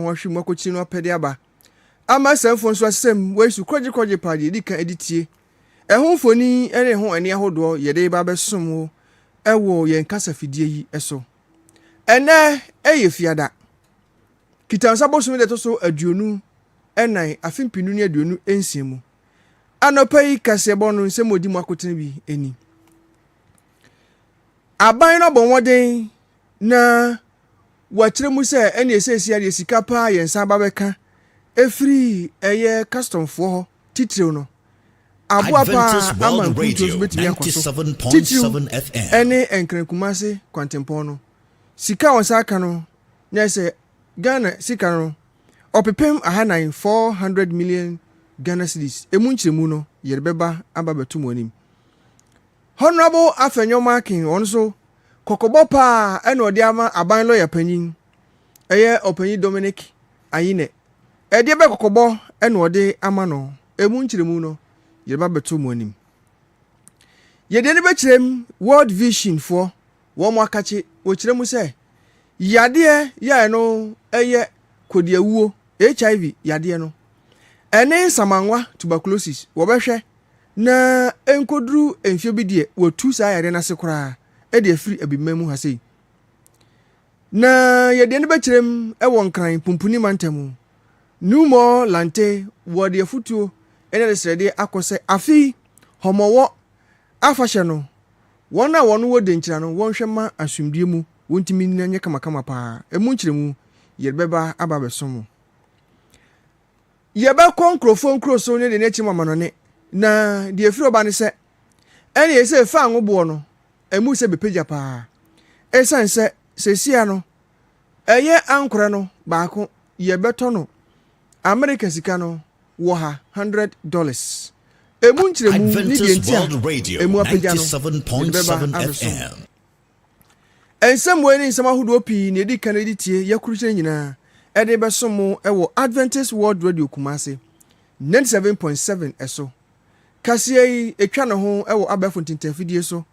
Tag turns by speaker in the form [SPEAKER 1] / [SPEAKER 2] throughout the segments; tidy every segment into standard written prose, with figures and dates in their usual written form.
[SPEAKER 1] wɔhwe mu akɔkyi no apɛde aba ama sɛmfo nso asɛm wɔasu kɔgye paade di ka editie ɛho mfoni ɛne ho ani ahodoɔ yɛde ba bɛsom wo ɛwɔ yɛn kasa fidie yi ɛso ɛnɛ ɛyɛ fiada kitansa bosom de to so aduonu ɛnan afimpinu ne aduonu ensia mu anɔpa yi kasɛbɔ no nsɛm odi mu akotene bi eni aban no bɔ wɔden na wɔkyerɛ mu sɛ ɛne ɛsɛsi ade sika paa yɛn nsa ba bɛka efiri ɛyɛ customfoɔ hɔ titiriw no aboa paa ama nkuntuo betumi akɔso titiriw ɛne nkrankumase kwantempɔn no sika wɔn sa aka no nyɛ sɛ Ghana sika no ɔpepem 400 million Ghana cedis emu nkyerɛmu no yɛde bɛba aba bɛto mu anim Honorable Afenyo King on so kokobɔ paa ɛna ɔde ama aban lawyer panyin ɛyɛ ɔpanyin Dominic Ayine ɛde bɛ kokobɔ ɛna ɔde ama no emu nkyerɛmu no yɛde ba bɛto mu anim yɛde ne bɛkyerɛm World Vision for wɔn mo akache wɔkyerɛ mu sɛ yadeɛ yɛ no ɛyɛ kodiawuo HIV yadeɛ no ɛne samanwa tuberculosis wɔbɛhwɛ na enkoduru enfie bi die wɔtu saa yare na se koraa ɛde afiri abimma mu ha sei na yɛde ne bɛkyerɛm ɛwɔ nkran pumpuni mantamu numo lante wɔde afutuo ɛne de srɛde akɔsɛ afi homɔwɔ afahyɛ no wɔn a wɔn wɔ denkyira no wɔnhwɛ ma asumdie mu wɔntimi nyɛ kamakama paa emu nkyerɛmu yɛde bɛba aba bɛsom yɛbɛkɔ nkurɔfoɔ nkuro so ne de n'akyi mamanɔne na deɛ efiri ɔba ne sɛ ɛne ɛsɛ fa anwoboɔ no emu sɛ bepagya paa ɛsan sɛ sesia no ɛyɛ ankora no baako yɛbɛtɔ no America sika no wɔ ha $100 emu nkyerɛmu ne deɛ ntia emu apagya no bɛba abɛso ɛnsɛm wɔ ne nsɛm ahodoɔ pii na edi kan edi tie yɛkurukyerɛ nyinaa ɛde bɛso mo ɛwɔ Adventist World Radio Kumasi 97.7 ɛso kaseɛ yi etwa ne ho ɛwɔ abɛfo ntentafidie so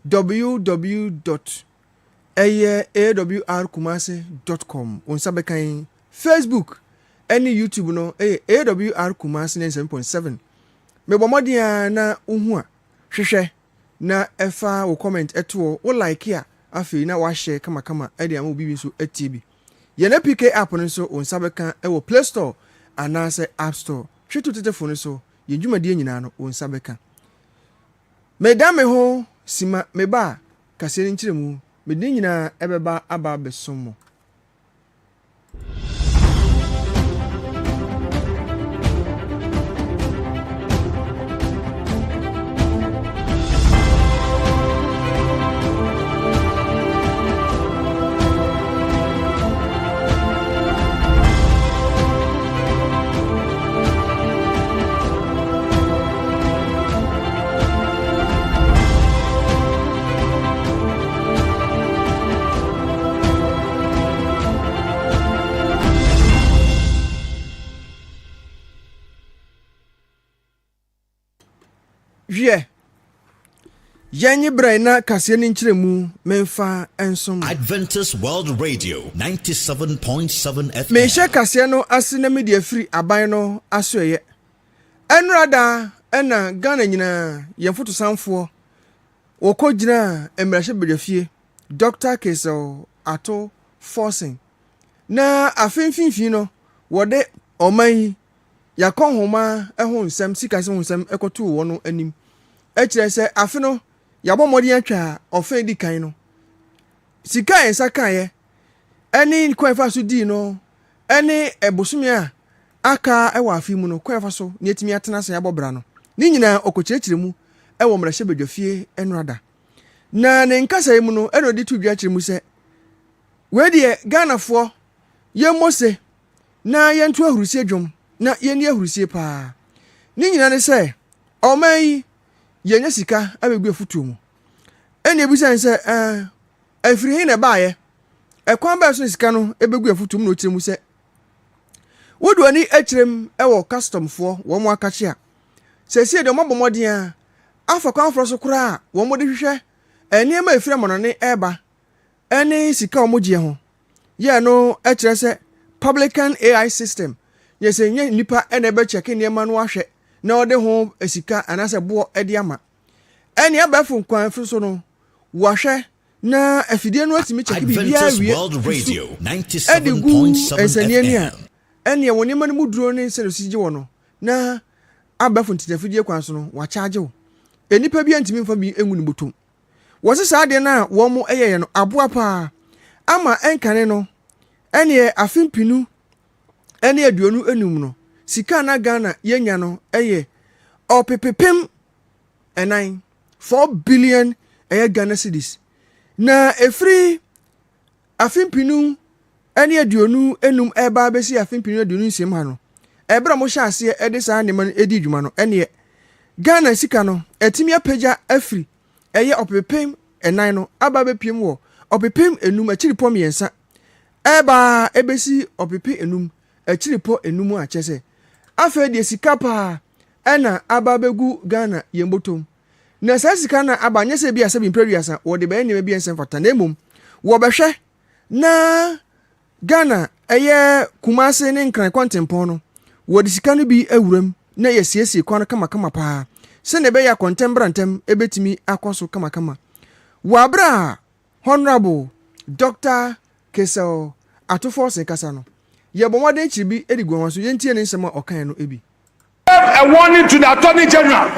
[SPEAKER 1] www.awrkumasi.com onsa bɛkan Facebook ɛne YouTube no ɛyɛ Awr Kumasi 97.7 mebɔ mmɔden na uhu a hwehwɛ na ɛfa wo comment ɛto wo like a afei na wahye kamakama ɛde ama obi nso atie bi yɛna PK app no nso onsa bɛka ɛwɔ Play Store anaasɛ App Store hwetu tetefo no so yɛdwumadie nyinaa no onsa bɛka meda me ho sima meba kaseɛ no nkyerɛmu mede nyinaa ɛbɛba aba bɛsom mo Yanyi Braina Kasian Inchemu Menfa and some
[SPEAKER 2] Adventist World Radio 97.7 FM.
[SPEAKER 1] Mesha Kasiano Asina Media Free Abino Asway. Enrada Ena Ganina Yafutu Sanfo Okojina Emrashe Bedefie Dr. Keso Ato Forcing. Na Afin Wade Omai Yakon Homa Ehon Sam Sikason Sam Ekotu Wono Enim. Echrese Afino yabɔ mmɔden atwa ɔfɛn di kan no sika ensa kaeɛ ɛne kwanfa so di no ɛne ɛbosome a aka ɛwɔ afi mu no kwanfa so ne etimi atena sɛ yabɔ bra no ne nyinaa ɔkɔkyerɛkyerɛ mu ɛwɔ mmarahyɛ badwafie ɛnrada na ne nkasa mu no ɛna ɔde to dwa kyerɛ mu sɛ we deɛ Ghanafoɔ yɛmmɔ na yɛnto ahurusie dwom na yɛni ahurusie paa ne nyinaa ne sɛ ɔman yi yenya sika abegu afutuo mu ene ebusan sɛ afiri hin na baaye ekwan ba so sika no ebegu afutuo mu no kyerɛ mu sɛ wodu ani akyerem ɛwɔ customfoɔ wɔn mo akache a sɛsie de mɔbɔmɔden a afa kwan foro so kora wɔn mo de hwehwɛ nneɛma efiri amonone ɛba ɛne sika wɔn gye ho yɛ no ɛkyerɛ sɛ publican AI system yes nye nipa e na ebe check niema no ahwe na ode ho esika anase bo ede ama ene abafo kwan fo so no wahwe na afidie no atimi check bibia wie FM ene woni ma no muduro ne se no sije wo no na abafo ntitafidie kwan so no wa charge wo enipa bia ntimi mfa bi enwunu botom wo se sa de na wo mo eyeye no aboa pa ama enkane no ene afimpinu ene aduonu enum no sika na Ghana yenya no eye opepepem enan 4 billion Ghana cedis na efri afimpinu ene aduonu enum eba besi afimpinu aduonu nsem ha no ebra mo hya ase ede saa ne man edi dwuma no ene Ghana sika no etimi apeja afri eye opepem enan no aba bepiem wo opepem enum achiripom yensa eba ebesi opepe enum achiripo enum a chese afa de sika pa ena aba begu Ghana yembotom na sa sika na aba nyese bia se bimpreduasa wo de be ne bia nsem fata na emom wo behwe na Ghana eye Kumasi ne nkran kwantempon no wo de sika no bi awuram na yesiesie kwan kama pa se ne be ya kontembrantem ebetimi akoso kama wabra honorable Dr. Kesel Atufo Senkasa no yebomode chibi edigwa so yentie ne nsema okan no ebi
[SPEAKER 3] a warning to the Attorney General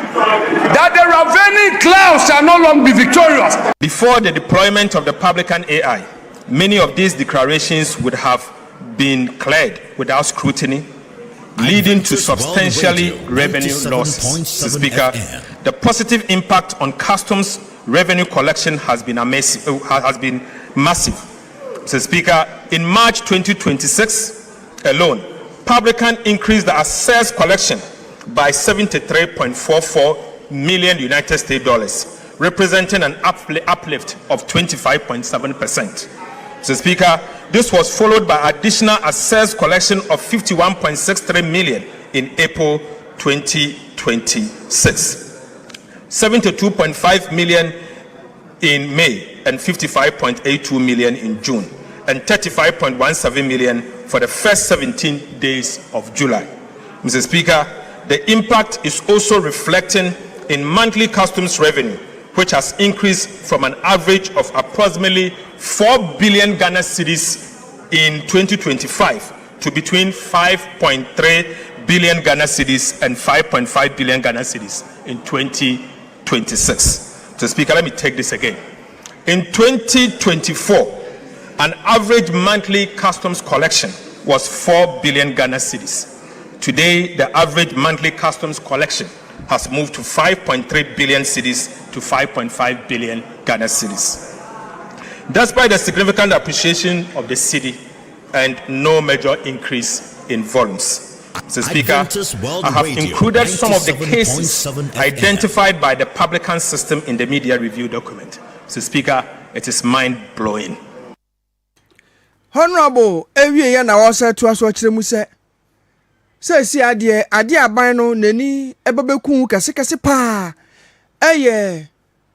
[SPEAKER 3] that the ravening clouds shall no longer be victorious. Before the deployment of the publican AI, many of these declarations would have been cleared without scrutiny, leading to substantially revenue losses. Mr. Speaker, the positive impact on customs revenue collection has been massive. Mr. Speaker, in March 2026 alone, publican increased the assessed collection by 73.44 million United States dollars, representing an uplift of 25.7%. Mr. Speaker, this was followed by additional assessed collection of 51.63 million in April 2026, 72.5 million in May, and 55.82 million in June, and 35.17 million for the first 17 days of July. Mr. Speaker, the impact is also reflecting in monthly customs revenue, which has increased from an average of approximately 4 billion Ghana cedis in 2025 to between 5.3 billion Ghana cedis and 5.5 billion Ghana cedis in 2026. So, Speaker, let me take this again. In 2024, an average monthly customs collection was 4 billion Ghana cedis. Today, the average monthly customs collection has moved to 5.3 billion cedis to 5.5 billion Ghana cedis. Despite the significant appreciation of the cedi and no major increase in volumes. Mr. Speaker, I have included some of the cases identified by the publican system in the media review document. Mr. Speaker, it is mind-blowing.
[SPEAKER 1] Honorable, ewie ya na wasa to aso akire se si ade aban no nani ebebeku kase pa eye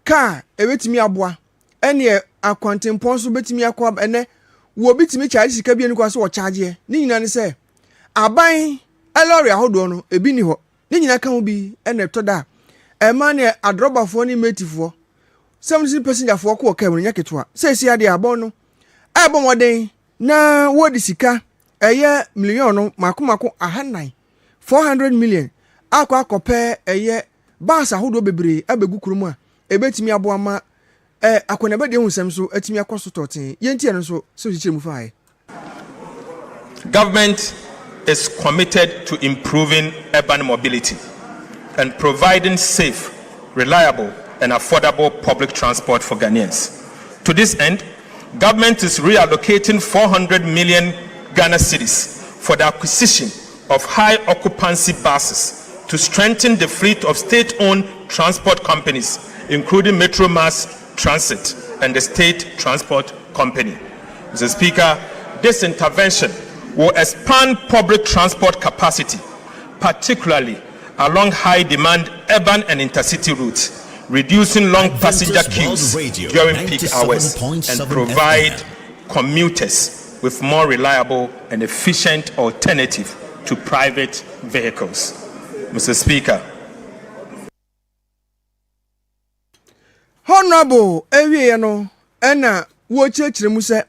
[SPEAKER 1] ka ewetimi aboa ene akwantempon so betimi akwa ene wo betimi charge sika bi eni kwa so wo charge ni nyina ne se aban elori ahodo no ebi ni ho ni nyina kan bi ene to da ema ne adrobafo ni metifo 70 passenger fo ko ka mu nyaketo a si ade abon no ebo moden na wodi sika eye million no makomako 400 million akwa kope eye bas ahodo bebre abegu kurumu a ebetimi aboa ma akona be de hunsem so atimi akoso toten yenti no so chichemu faaye.
[SPEAKER 3] Government is committed to improving urban mobility and providing safe, reliable and affordable public transport for Ghanaians. To this end, government is reallocating 400 million Ghana cedis for the acquisition of high occupancy buses to strengthen the fleet of state-owned transport companies, including Metro Mass Transit and the State Transport Company. Mr. Speaker, this intervention will expand public transport capacity, particularly along high-demand urban and intercity routes, reducing long passenger queues during peak hours, and provide commuters with more reliable and efficient alternative to private vehicles. Mr. Speaker.
[SPEAKER 1] Honorable Ewiano ena wo chechire mu se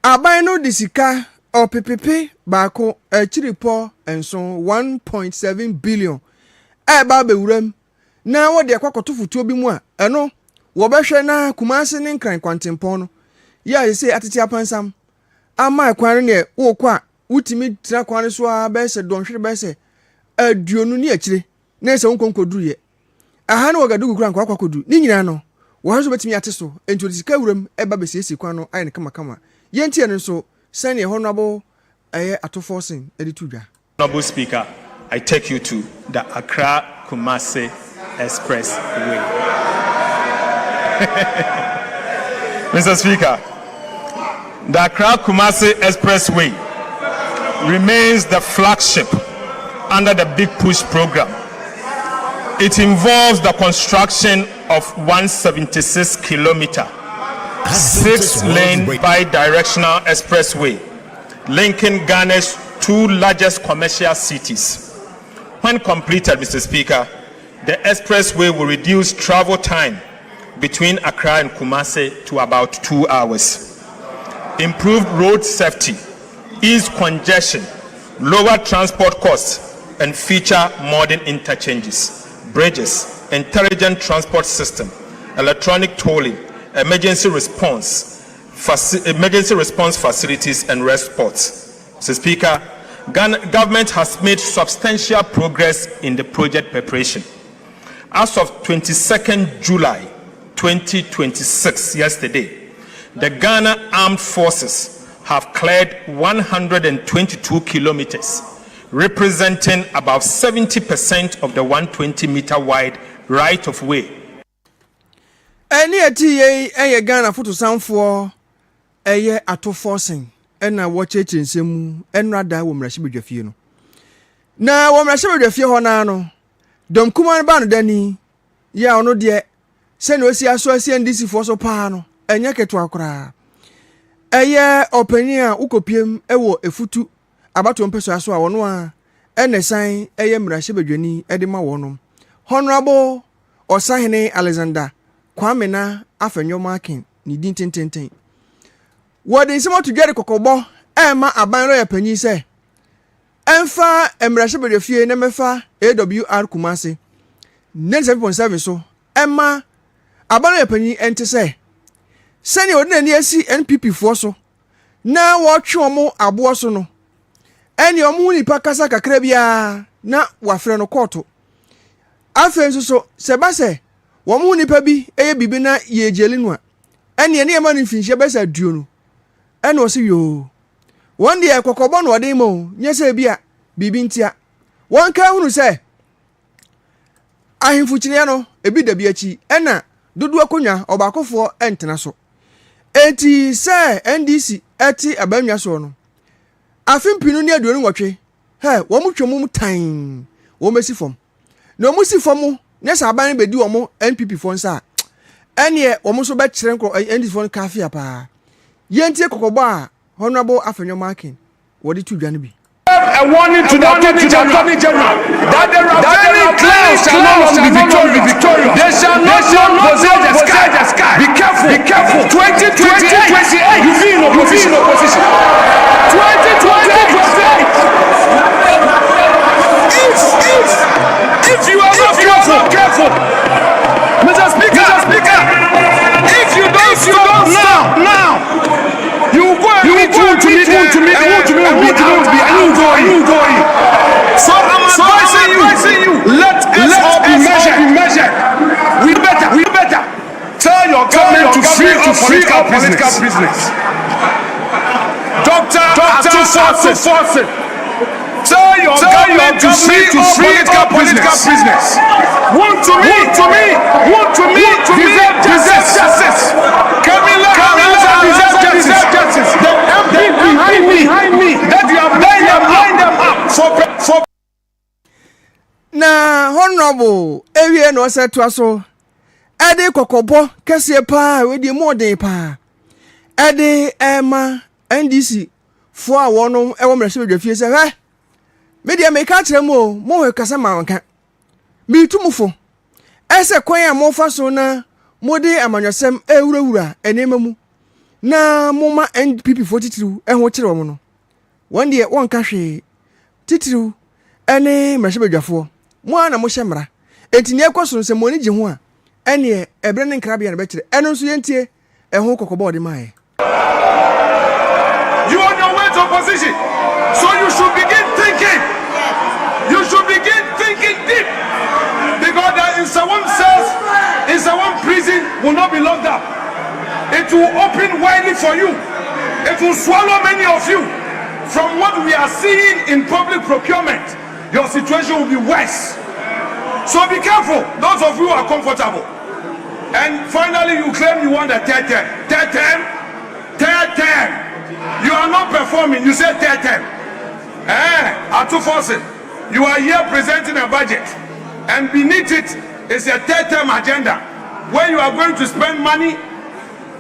[SPEAKER 1] aban no de sika opepepe baako achiripo enso 1.7 billion ba bewuram na wo de kwakoto futuo bi mu a eno wo behwe na Kumasi ne nkran kwantempon no ya se atete apansam ama kwan ne wo kwa wutimi tira kwan so a be se donhwere be se aduonu ne achire na se wonkonkoduru ye aha na wagadugu kura nkwa kwakodu ni nyina no wo haso betimi ate so enti sika wuram eba besiesi kwan no ayi ne kama yentie ne so sane honorable Atofo sin editudwa.
[SPEAKER 3] Honorable Speaker, I take you to the Accra Kumasi Expressway. Mr. Speaker, the Accra Kumasi Expressway remains the flagship under the Big Push program. It involves the construction of 176-kilometer, 6-lane bi-directional expressway linking Ghana's two largest commercial cities. When completed, Mr. Speaker, the expressway will reduce travel time between Accra and Kumasi to about 2 hours, improve road safety, ease congestion, lower transport costs, and feature modern interchanges, bridges, intelligent transport system, electronic tolling, emergency response facilities, and rest spots. Mr. Speaker, government has made substantial progress in the project preparation. As of 22nd July 2026, yesterday, the Ghana Armed Forces have cleared 122 kilometers, representing about 70% of the 120-meter wide right-of-way.
[SPEAKER 1] Any ati Ghana photo soundfo Atofo sin ena wo cheche nsemu enrada wo mrahye bedwafie no na wo mrahye bedwafie ho na no dom kuma ba no dani ya ono de se na osi aso asi ndisi fo so pa no enye keto akora opani a ukopiem ewo efutu abato mpeso aso a wono a enesan mrahye bedwani edema wono Honorable Osei Alexander Kwamena afenyo makin ni din tententen wo de nsemo to dware kokobo ma aban ro ya panyi se emfa emrahye bedwafie na mefa Awr Kumasi 97.7 so ma aban ro ya panyi ente se sani odinani asi NPP fo so na wo twe omo abo so no eni omo nipa kasa kakra bia na wafre no koto afen so sebase wo mu nipa bi bibi na ye jelinu a ene ema no finhye besa duo no ene o se yo won de ekokobo no ode mo nyese bia bibi ntia won ka hunu se ahimfu kire no ebi da bi achi ena dodo akonya obakofo entena so eti se NDC eti abanwa so no afimpinu ne aduonu nwotwe wo mu twemu tan wo mesi fom no mu si fom ne saban bedi wo mo NPP fo nsa ene wo mo so be kire nko NDC fo kafia pa yentie kokobo a Honorable Afenyo Makin wodi tudwa ne bi
[SPEAKER 4] a warning to the Attorney General that any claims shall not be victorious. They shall not possess the sky. Be careful. 2028, you be in opposition. 2028. If you are not careful, Mr. Speaker, if you don't stop now, you go and meet going. So I'm advising you, let us all be measured. We better tell your government to free up political business. Dr. Atofo, tell your government to free up political business. Want to me, deserve justice. Camilla deserve justice. The MP behind me that you have lined them up for.
[SPEAKER 1] Na Honorable ewie no se to aso ede kokobo kese pa we di modern pa ede ema NDC fo a wono e wo mrehye bedwafie se hwe media me ka kire mo he kasa ma wonka mi tumufo ese kwan a mo fa so na mode amanyosem ewurawura enemamu na moma NPP 43 ho kire wo no won de won ka hwe titiriw ene mrehye bedwafo mo ana mo hyemra etini ekoso se mo ni gi ho a ene ebre ne nkrabia na be kire eno nso yentie ho kokobo de mae.
[SPEAKER 4] You on your way to opposition, so you should begin thinking. You should begin thinking deep, because there is someone cells, in someone prison will not be locked up. It will open widely for you. It will swallow many of you. From what we are seeing in public procurement, your situation will be worse. So be careful, those of you who are comfortable. And finally, you claim you want a third term. Third term? Third term. You are not performing. You say third term. Otumfo, you are here presenting a budget, and beneath it is a third term agenda where you are going to spend money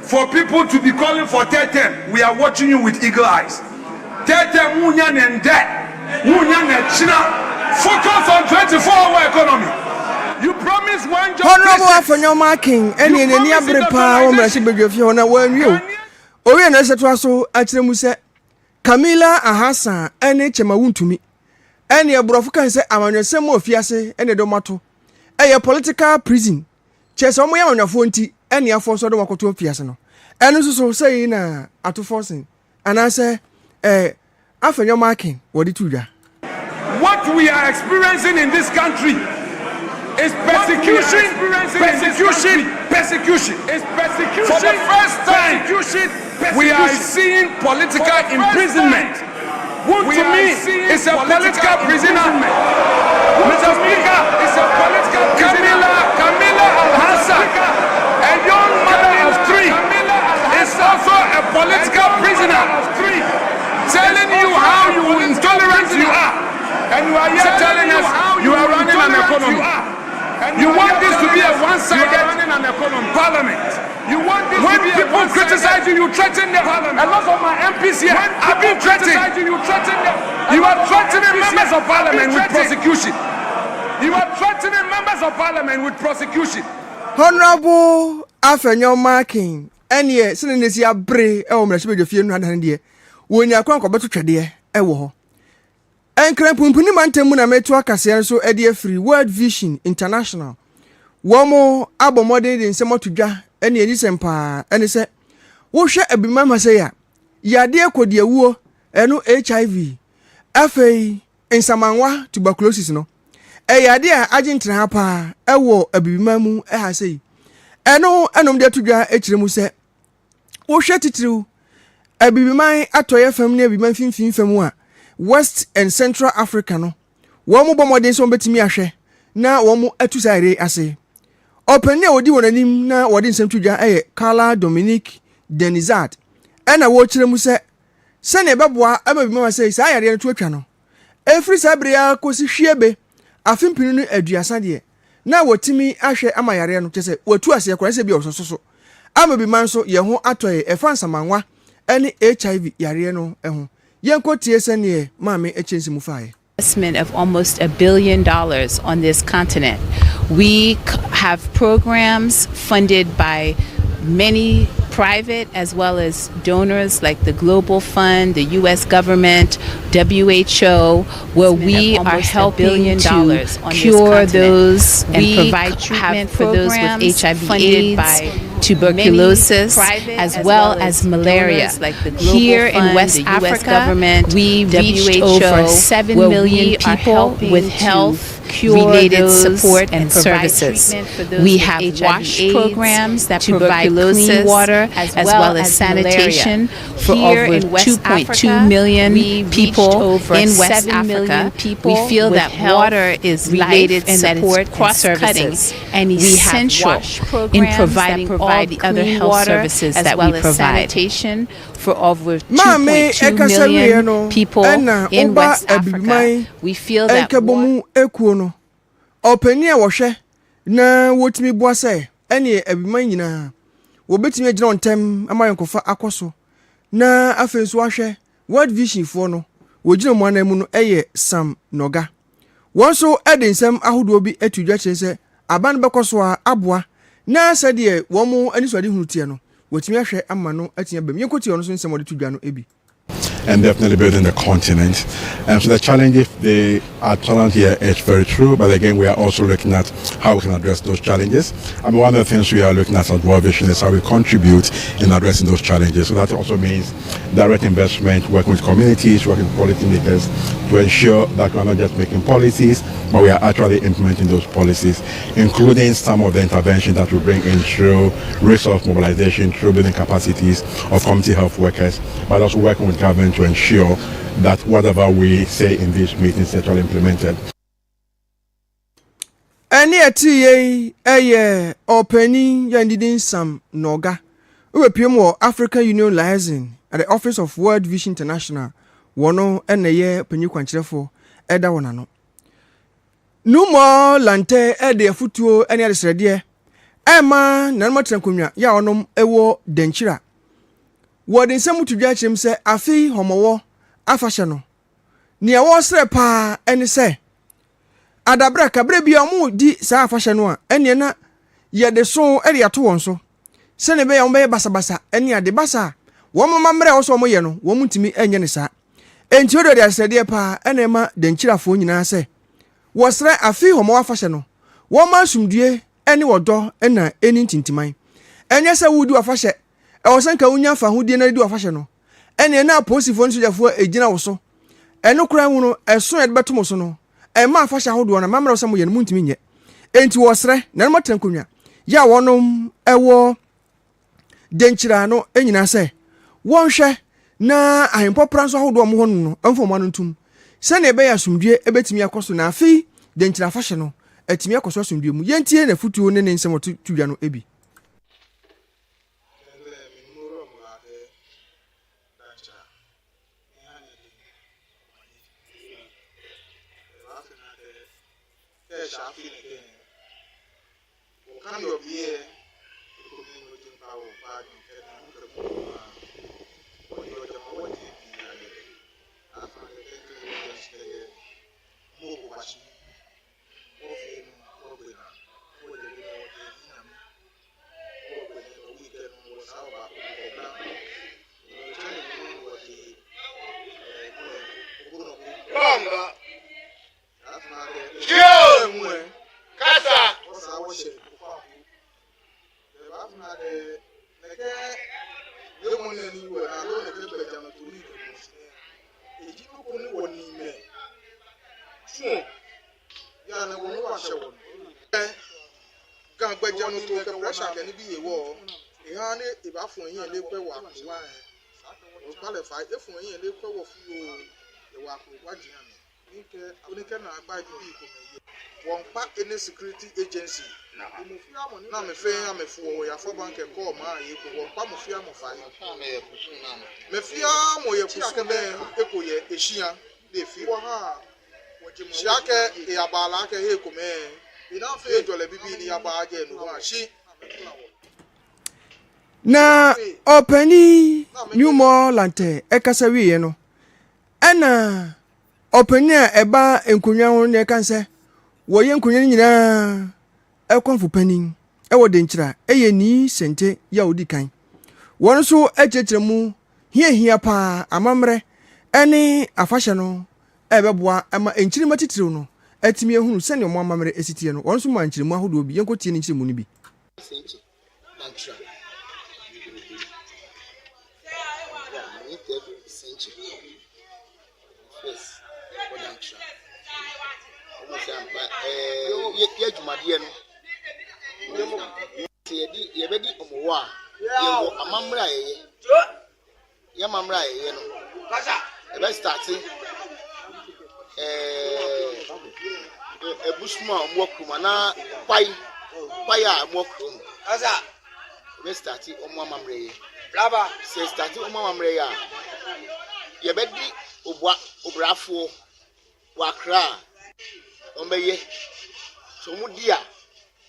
[SPEAKER 4] for people to be calling for third term. We are watching you with eagle eyes. Third term, focus on 24-hour economy. You promise one job.
[SPEAKER 1] Honorable for your marking any abrepa o mrehye bedwafie ho na wanwie. Owie na seto aso akiremu se Camilla Ahasa ene chema wuntumi. Ene ebrofo kan se amanwesem ofiase ene domato. Eye political prison. Chese omo yamanwafo nti ene afo so do makoto ofiase no. Ene so sei na atoforcing. Ana se afenyo marking wodi tuja.
[SPEAKER 4] What we are experiencing in this country is persecution. It's persecution. For the first time, we are seeing political imprisonment. To me, it's a political prisoner. Mr. Speaker, it's a political prisoner. Camilla Al-Hassa, a young mother of three, is also a political prisoner. Telling you how intolerant you are. And you are here telling us you are running an economy. You want this to be a one-sided parliament. You want this when to be people criticize you, you threaten them. A lot of my MPs here have been threatened. You are threatening members of parliament with prosecution. You are threatening members of parliament with prosecution.
[SPEAKER 1] Honorable Afenyo Marking, ene sinenesi abre e wo mrehye bedwafie no adan de woni akwan ko beto twede e wo ho. Enkran pumpuni mantemu na metu akase nso e de free World Vision International. Womo abomode de nsemo tudwa ene eni sempa ene se wo hwe abimama se ya yade akodi awuo eno HIV afei nsamanwa tuberculosis no yade a agentra ha pa ewo abibimamu ha sei eno enom de tudwa ekiremu se wo hwe titiriw abibiman atoye fam ne abibiman finfin fam a West and Central Africa no womo bomode so betimi ahwe na womo atusaire ase openi a wodi wonanim na wodi nsem tudwa Carla Dominique Denizard ena wo kiremu se ne beboa amabima se sa yare no tuatwa no efri sabria kosi hwiebe afimpinu no aduasa de na wotimi ahwe amayare no kese watu ase kwara se bi ososo amabima nso ye ho atoye efansa manwa ene HIV yare no ho yenkotie se ne maame echensi mu faaye.
[SPEAKER 5] Investment of almost $1 billion on this continent. We have programs funded by many private as well as donors like the Global Fund, the U.S. government, WHO, where we are helping to cure those and provide treatment for those with HIV/AIDS, by tuberculosis, as well as malaria. Here in West Africa, we reached over 7 million people with health-related support and services. We have WASH programs that provide clean water as well as sanitation for over 2.2 million people in West Africa. We feel that water is related support and services and essential in providing all the other health services that we provide. Sanitation for over 2.2 million people in West Africa. We feel that
[SPEAKER 1] water openia wo hwe na wotimi boase ene abiman nyina wobetimi agina ontem amayenkofa akoso na afei nso ahwɛ World Vision for no wogina mu anan mu no Sam Noga wɔn so de nsɛm ahodoɔ bi atu dwa kyerɛ sɛ aban bɛkɔ so a aboa na sɛdeɛ wɔn mo anisɔde hunu tie no wɔtumi ahwɛ ama no atia bam yɛnkɔtie ɔno so nsɛm ɔde to dwa no ebi.
[SPEAKER 6] And definitely building the continent. And so the challenges they are challenged here is very true, but again we are also looking at how we can address those challenges. I mean, one of the things we are looking at World Vision is how we contribute in addressing those challenges. So that also means direct investment, working with communities, working with policymakers to ensure that we are not just making policies, but we are actually implementing those policies, including some of the interventions that we bring in through resource mobilization, through building capacities of community health workers, but also working with government to ensure that whatever we say in these meetings is actually implemented.
[SPEAKER 1] Any a opening yandidin Sam Noga, who appear more African Union liaison at the Office of World Vision International, Wono and a year Penuquanchefo, Eda Wanano. No more lante ede futuo any other sredia. Emma Nanmatrankumia, Yaonom Ewo Denchira. What in some to judge him say, Afi homo afashano. Nia was repa and say, Adabra cabrebi amu di sa fashanoa, and yena ye de so area to one so. Senebe ombe basabasa, any de basa. Woman mamre also moyeno, woman to me and yenisa. And children they said, dear pa, and Emma Denchira phone in say. Was re afi homo afashano. Woman sumdue, any wodo, and any tintimine. And yes, I would do a fashion. I was saying, Kaunya for who didn't do a fashion. And you're now posting for a dinner also. And no crown, as soon as Batumosono. And my fashion hold one a mamma of some young moon to me yet. And to was re, no matter Kunya. Ya one a war Denchirano, and I say, one share, na I am poppers hold one, and for one tomb. Send a bear some dear a bet me a cost na fee, Denchira fashiono, at me a cost some dear, Yanti and a foot to an some to Yano Ebi.
[SPEAKER 7] Any security agency. Now, me fair, me for your for bank and call my equal one palm of Fiam of fire. Me Fiam or your Puscane, Echo, Eshia, de Fiwa. Shaka, Yabalaka, Echo man. Enough fair to let be the Abaga and one. She
[SPEAKER 1] na openi new more lante ekasawi no ena openi a eba enkunya ho ne kan se wo ye nkunya nyina ekwanfo panin ewo denkyira eye ni sente ya odi kan won so echechemu hia pa amamre ene afahye no ebeboa ama enkyiri matitiriw no atimi ehunu sene mo amamre esitie no won so ma nkyirimu ahodo bi yenkotie ni nkyirimu ni bi
[SPEAKER 8] ye jumadie no ye bedi omowo a ye amamra ye mamra ye no e be start ebusuma omo kruma na kwai a omo krum asa e be start omo amamra ye blaba se start omo amamra ye a ye bedi obrafo wakra ombeye so mudia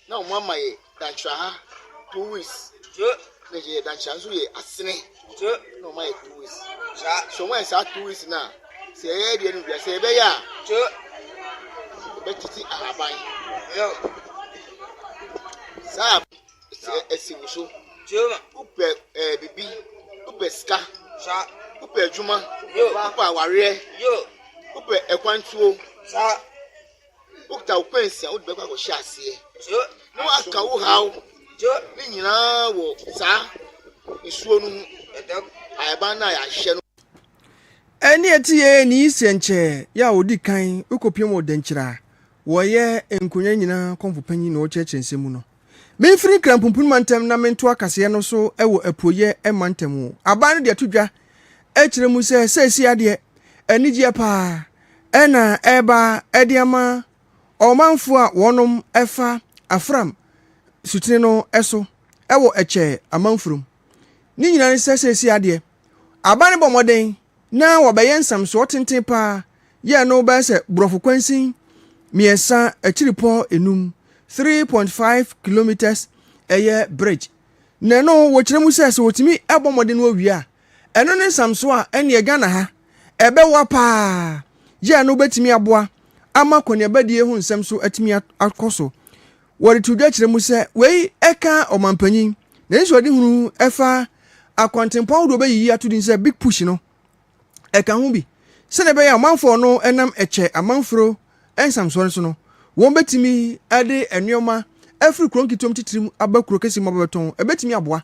[SPEAKER 8] na mama ye danchwa ha 2 weeks je danchwa so ye asene no my 2 weeks. So when it's 2 weeks now, say the end of say be ya. Betty abai. Sa esiwuso. Upe bibi, upe ska. Upe juma, upe aware. Upe ekwantuo. Ukta ukwensi a udbe kwa ko hyasie. No aka wo hawo. Ni nyina wo sa isuo no ayaba na ya hye no.
[SPEAKER 1] Eni etie ni isenche ya odi kan ukopiem odankyira. Woye enkunya nyina konfopanyi na ochechensemu no. Memfiri krampumpun mantem na mento akase no so ewo apoye emantem. Aba no de atodwa ekiremu se sesi ade anigye pa ena eba ediama omanfo a wonom efa afram sutine no eso ewo eche amanfurum ni nyina ne sesi ade aba ne bomoden na wobaye nsamso tenten pa ye no ba se brofo kwansin miesa ekiripo enum 3.5 kilometers eye bridge na no wo kiremu se wotimi ebomoden no wi eno ne nsamso a ene ye Ghana ha ebe wa pa ye no betimi aboa ama konya badie hu nsem so atimi akoso wori tudwa kiremu se wei eka omampanyin na nso de hunu efa akwantempo do be yi atudin se big push no eka hu bi se ne be ya manfo no enam eche amanfro ensamso so no won betimi ade enuoma afri kronkitom titirim abakuro kesi mababeton ebetimi aboa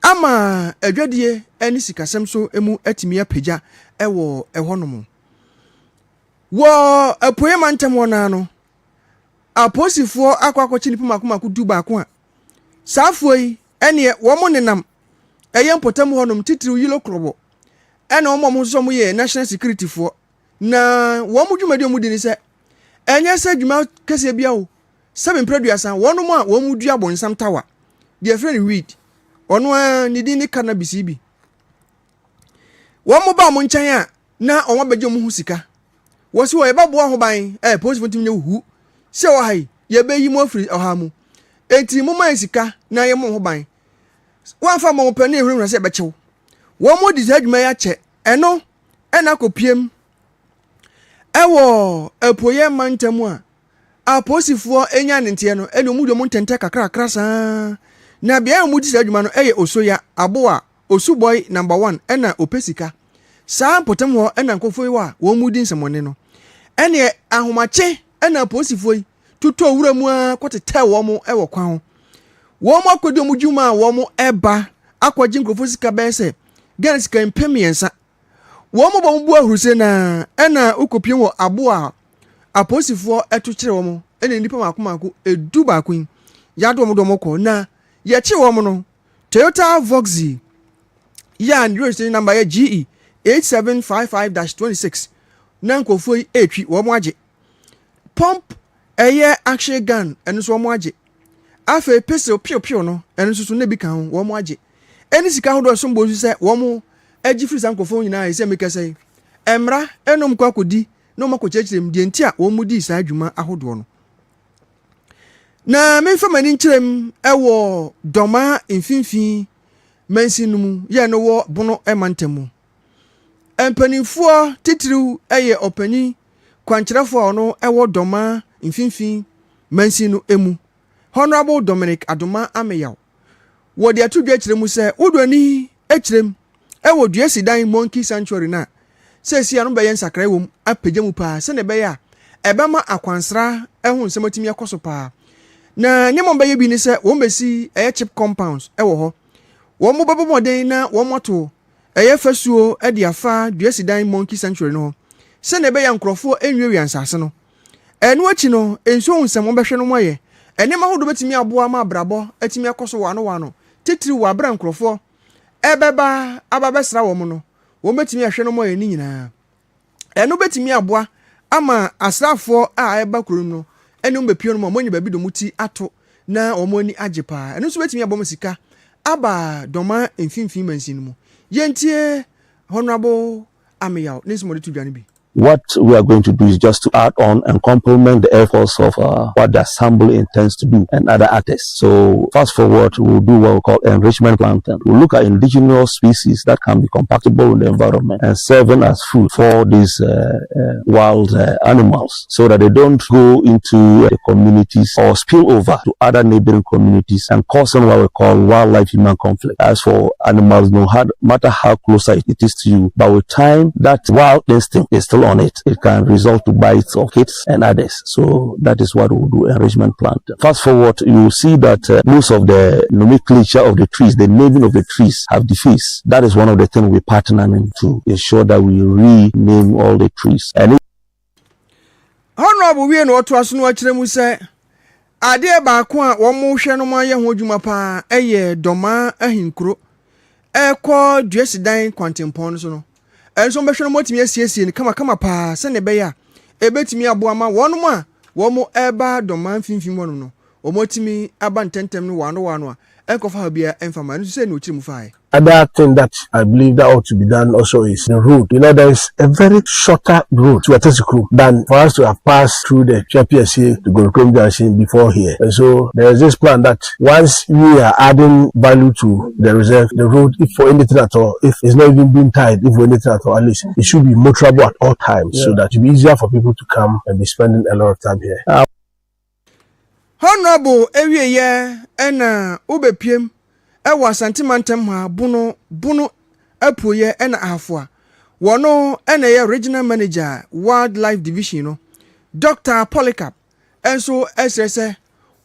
[SPEAKER 1] ama adwadie ani sikasem so emu atimi apagya ewo ehonom wo apoye mantem wona no aposifo akwakochi nipa makomaku du baako a saafoyi ene wo mo nenam eye mpotam honom titiri yilo krobo ene wo mo so mo ye national security fo na wo mo dwumadi o mu di ni se enye se dwuma kese bia o 7 producer wonom a wo mu du abonsam tawa de friend weed ono a ni di ni cannabis bi wo mo ba mo nkyɛn a na onwa beje mo hu sika wo se wo eba bo ho ban post fontim nye hu se wo hai ye be yi mo afri oha mu enti mo man sika na ye mo ho ban wan fa mo pani ehuru se be kyew wo mo di adwuma ya kye eno ena kopiem ewo apoye mantamu a aposifo enya nente no ene mu do mo ntente kakra saa na bia mu di adwuma no eye osoya aboa osuboy number 1 ena opesika saa potem ho ena nkofoi wa wo mu di nsemone no ene ahomache ena aposifo yi tutu owura mu a kwotete wo mo ewo kwan ho wo mo akodi mu dwuma wo mo eba akwaji nkofo sika be se gan sika mpemiensa wo mo bo mu ahuruse na ena ukopiem wo aboa aposifo eto kire wo mo ene nipa makomako edu baakun yado mo do mo ko na ye chi wo mo no Toyota Voxy ya register number ye GE 8755-26 na nkofo etwi wo mo age pump eye action gun eno so wo mo age afa pistol pio no eno so na bi kan wo mo age eni sika hodo so mbo se wo mo agi free sankofo nyina ese mekase emra enom kwa kodi no makochechirem die ntia wo mu di sa adwuma ahodo no na me famani nkyerem ewo doma mfinfin mansinum ye no wo bono emantamu empanifo titiriw eye opani kwankyerefo no ewo doma mfinfin mansinu emu Honorable Dominic Adoma Ameyaw wo de atudwa kyerem se wodoni ekyerem ewo duasidan monkey sanctuary na sesi anu be nsakra wom apagyamu pa se ne be ya ebema akwansra ehun sematimi akoso pa na nyemo be ye bi ni se wo mbesi eye chip compounds ewo ho wo mo bebomoden na wo moto eye fasuo e de afa duasidan monkey sanctuary no se ne be ya nkrofo enwie ansase no enu achi no enso nsem obehwe no moye ene ma hodo betimi aboa ma brabo atimi akoso wano titiri wa bra nkrofo ebeba ababesra wo mo no wo betimi ahwe no moye ni nyina enu betimi aboa ama asrafo a eba kurum no enu mbepio no mo nyi babi do muti ato na wo mo ni ajepa enu so betimi abom sika aba doma mfimfin mansin mu yentie Honorable Ameyaw nismo de tudwane bi
[SPEAKER 9] what we are going to do is just to add on and complement the efforts of what the assembly intends to do and other actors. So fast forward, we'll do what we call enrichment planting. We'll look at indigenous species that can be compatible with the environment and serving as food for these wild animals, so that they don't go into the communities or spill over to other neighboring communities and causing what we call wildlife human conflict. As for animals, no matter how close it is to you, but with time, that wild instinct is still on it. It can result to bites of kids and others. So that is what we'll do, enrichment planting. Fast forward, you see that most of the nomenclature of the trees, the naming of the trees have defaced. That is one of the things we're partnering to ensure that we rename all the trees. And
[SPEAKER 1] Honorable we no to aso no akire mu se ade ba ko a wo mo hwe no ma ye ho dwuma pa eye doma ahinkuro ekọ duesidan kwantempon so no enso be hwe no motimi asiesie ni kama pa se ne be ya ebetimi abo ama wono a wo mo eba doma mfimfim wono no o motimi aba ntentem no wano a enkofa ha bia enfama no se ne okire mu fae.
[SPEAKER 10] Other thing that I believe that ought to be done also is the road. You know, there is a very shorter road to Atesikru than for us to have passed through the PSA to Gorokrom Junction before here. And so there is this plan that once we are adding value to the reserve, the road, if for anything at all, if it's not even being tied, if for anything at all, at least it should be motorable at all times, so that it will be easier for people to come and be spending a lot of time here.
[SPEAKER 1] Honorable Ewiye ena ubepiem ewa santimantem ha bunu apoye ena afua wono ena ye regional manager wildlife division no Dr. Polycarp enso esese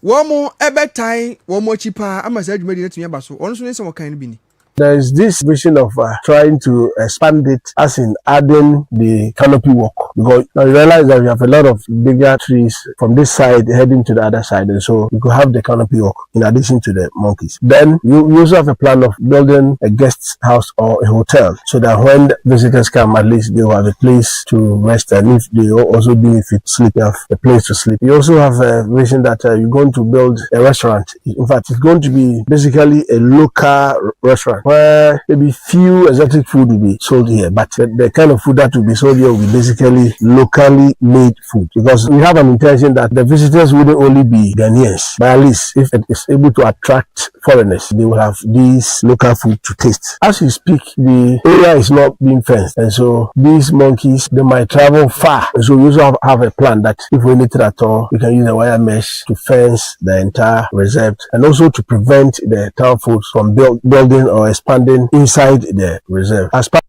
[SPEAKER 1] womo ebetai womo chipa amasa adwumadi natumi abaso ono so nse wokan bi ni.
[SPEAKER 10] There is this vision of trying to expand it, as in adding the canopy walk, because now you realize that we have a lot of bigger trees from this side heading to the other side, and so you could have the canopy walk in addition to the monkeys. Then you also have a plan of building a guest house or a hotel, so that when visitors come, at least they will have a place to rest, and if they also benefit sleep, have a place to sleep. You also have a vision that you're going to build a restaurant. In fact, it's going to be basically a local restaurant where maybe few exotic food will be sold here, but the kind of food that will be sold here will be basically locally made food, because we have an intention that the visitors wouldn't only be Ghanaians, but at least if it is able to attract foreigners, they will have these local food to taste. As we speak, the area is not being fenced, and so these monkeys, they might travel far, and so we also have a plan that if we need it at all, we can use a wire mesh to fence the entire reserve, and also to prevent the town folks from building or expanding inside the reserve. As part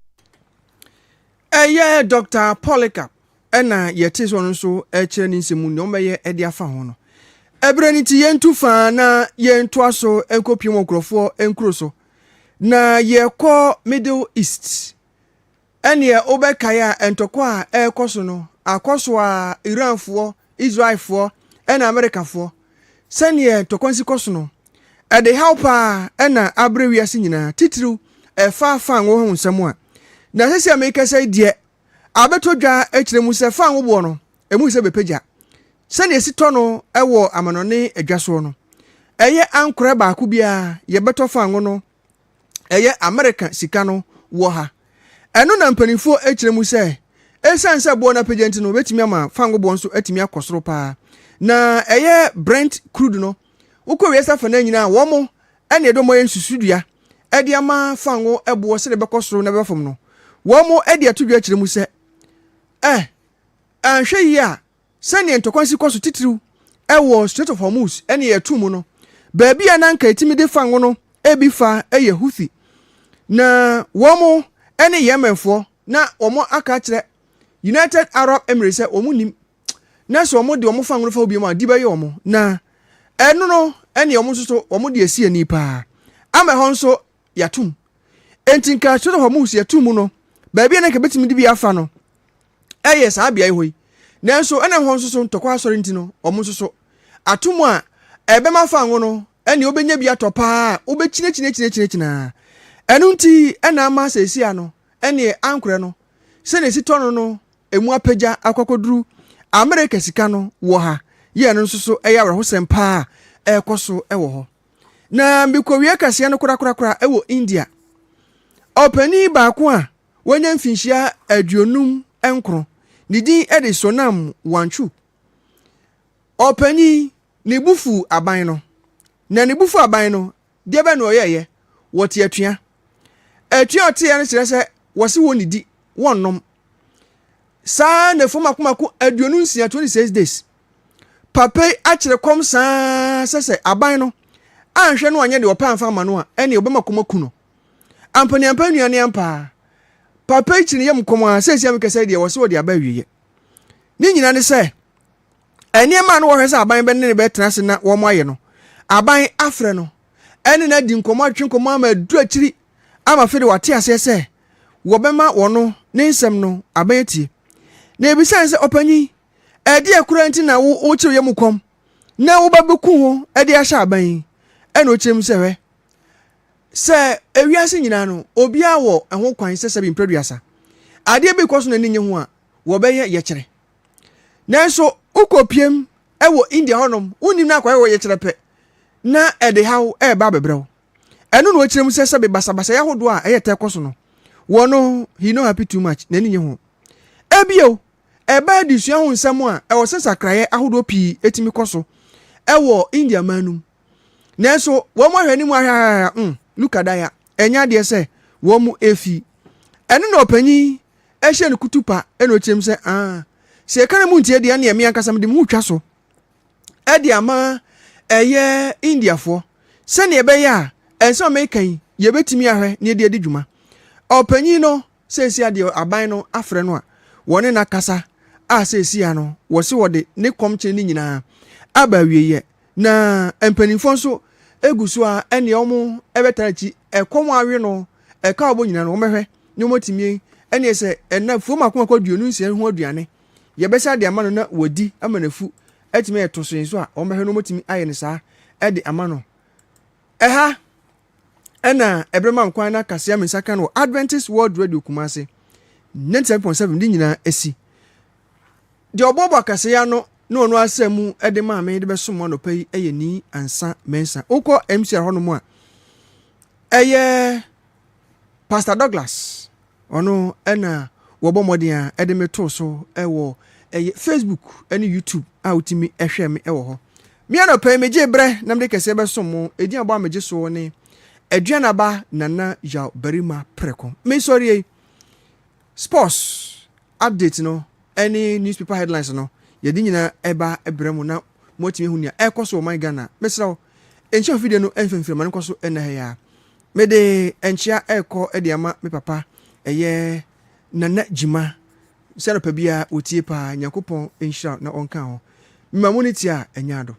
[SPEAKER 1] Dr. Polycarp ena yetis wonu so kire ni nsemu no meye ede afa ho no ebrani ti yentu fa na yentu aso enkopiem okrofo enkuro so na yekọ Middle East ene obekaya entokọ a ekoso no akoso a Iranfo, Israelfo ena Americafo sene tokonsi koso no ade helper ena abrewiase nyina titru efa wo ho nsemu a na sese America say de abetodwa ekiremu se fa wo bo no emu se bepeja sene esito no ewo amanone adwaso no eye ankore ba ku bia ye beto fa wo no eye America sika no wo ha eno na mpanifo ekiremu se esanse bo na pejenti no betimi ama fa wo bo nso atimi akosoro pa na eye Brent crude no ukwe safa na nyina wo mo ene edomo yensusudua ede ama fa wo ebo se de bekosoro na befom no wo mo ede atudwa kiremu se anhwe yi a sane ntokwansi koso titiriw ewo Strait of Hormuz ene yetumu no ba bia na nka etimi de fa wo no ebi fa eye Houthi na wo mo ene Yemenfo na wo mo aka kire United Arab Emirates wo mo nim na so wo mo de wo mo fa wo fa obi ma di ba ye wo mo na eno no ene wo mo so wo mo de esi ani pa ama ho nso yatum entinka Strait of Hormuz yatumu no ba bia na nka betimi de bi afa no yes abia ihoi nanso ena ho nso so ntokwa asori ntino omo nso so atomu a ebema fa ngo no ene obenya bi atopa obechine enu nti ena ama sesi ano ene ankure no se ne sitono no emu apagya akwakoduru America sika no wo ha ye no nso so eya were ho sempa ekoso ewo ho na mbikowie kase no kura ewo India opani ba ko a wonya mfinhia aduonum enkro Nidi edi sonam wanchu. Openi ni bufu aban no. Na ni bufu aban no, de be no ye wote atua. Atua ote ya no kire se wose woni di wonnom. Sa na foma kumaku aduonu nsia 26 days. Papa akire kom sa sese aban no anhwe no anya de opa amfa ma no a ene obema komaku no. Ampani ampanuane ampa. Papa ikini yam koma sese am kese de wose wo de aba wiye. Ni nyina ne se eniema no wo hwese aban be ne be tenase na wo mo aye no. Aban afre no ene na di nkomo atwe nkomo ama du akiri ama fede wate ase se wo bema wono ne nsem no aban etie. Na ebisa se opanyi edi akura nti na wo kire yam kom na wo babeku ho edi ahya aban ene o kyerem se hwe se ewiase nyina no obi awo eho kwan se bi mpraduasa ade bi koso na ninye ho a wo beye ye kire na so ukopiem ewo India honom unim na kwa wo ye kire pe na ede hawo ba bebrew eno no o kyerem se bi basabasa ya hodo a eye te koso no wono he no happy too much na ninye ho ebio eba di sua ho nsem a ewo sesakraye ahodo pi etimi koso ewo India manum na so wo mo hwani mu ahya lukadaya enya de se wo mu efi eno no panyi ehye ne kutupa eno kyem se se kan mu ntie de na eme ankasa mde mu twa so e de ama eye India fo se ne ebe ya enso mekan ye betimi ahwe ne de dwuma opanyi no se si ade aban no afre no a wone na kasa sesi ya no wose wode ne komche ni nyina aba wieye na empanifo so egusu a ene omo ebetarachi ekom awe no eka obo nyina no omehwe ne omotimi ene se ena fuom akoma duonu nsia ho aduane ye besa de amano na wodi amanafu etimi etoso nso a omehwe no omotimi aye ne saa ede amano eha ena ebrema nkwan na kasia mensaka no Adventist World Radio Kumasi 97.7 di nyina esi de obobo akase ya no no no asemu ede ma me de besomo no pai eye ni ansa mensa uko MC hono mu a eye Pastor Douglas ono ena wobomodin a ede meto so ewo eye Facebook ene YouTube a utimi ehwe me ewo ho me no pai meje bre na me kese besomo edi abo ameje so ne aduana ba nana ya berima preko me sorry sports update no any newspaper headlines no yedi nyina eba ebremu na motimi hu nia ekoso o my Ghana mesrawo enche video no enfemfem man koso ene ya me de enchia eko ediama me papa eye nana jima sero pa bia otie pa nyakopon enhira na onka ho mamunity a enyado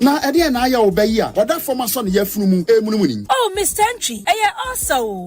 [SPEAKER 11] na ede na aya obayi a oda forma so ne yafunu mu emunum ni
[SPEAKER 12] oh Mr. Entry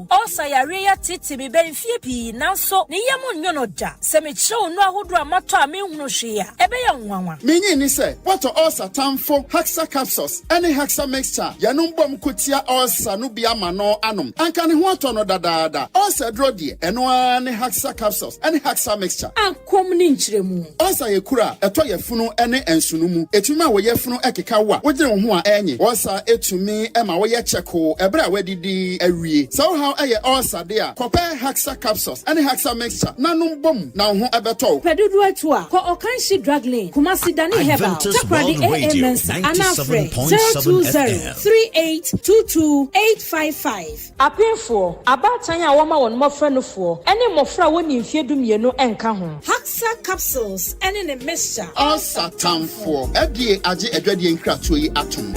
[SPEAKER 12] also ya reya titi bi benfie pi nanso ne yam nyono da se me kire no ahodo amato a me hunu hwe a ebe ya nwanwa
[SPEAKER 11] menyi ni se wato ulcer tamfo haxa capsules any haxa mixture yanum bom kotia ulcer no bia ma no anom anka ne ho ato no dadaada ulcer dro de eno ani haxa capsules any haxa mixture
[SPEAKER 12] ankom ni nkyeremu
[SPEAKER 11] ulcer yekura eto yafunu ene ensunu mu etuma wo yafunu ekeka wa wogire ho a enye ulcer etumi ema wo ye cheko ebra wadidi awie so how aye ulcer de a kope haxa capsules any haxa mixture nanum bom na ho ebeto
[SPEAKER 12] pedudu atu a ko okanshi drug lane Kumasi Dani Herbal Takradi AMS Anafre 020382285 Apefo abatan a woma won mofra no fo ene mofra woni mfie dumienu enka ho Haxa capsules ene ne mixture
[SPEAKER 11] ulcer tamfo edie age edwadie nkratoyi atom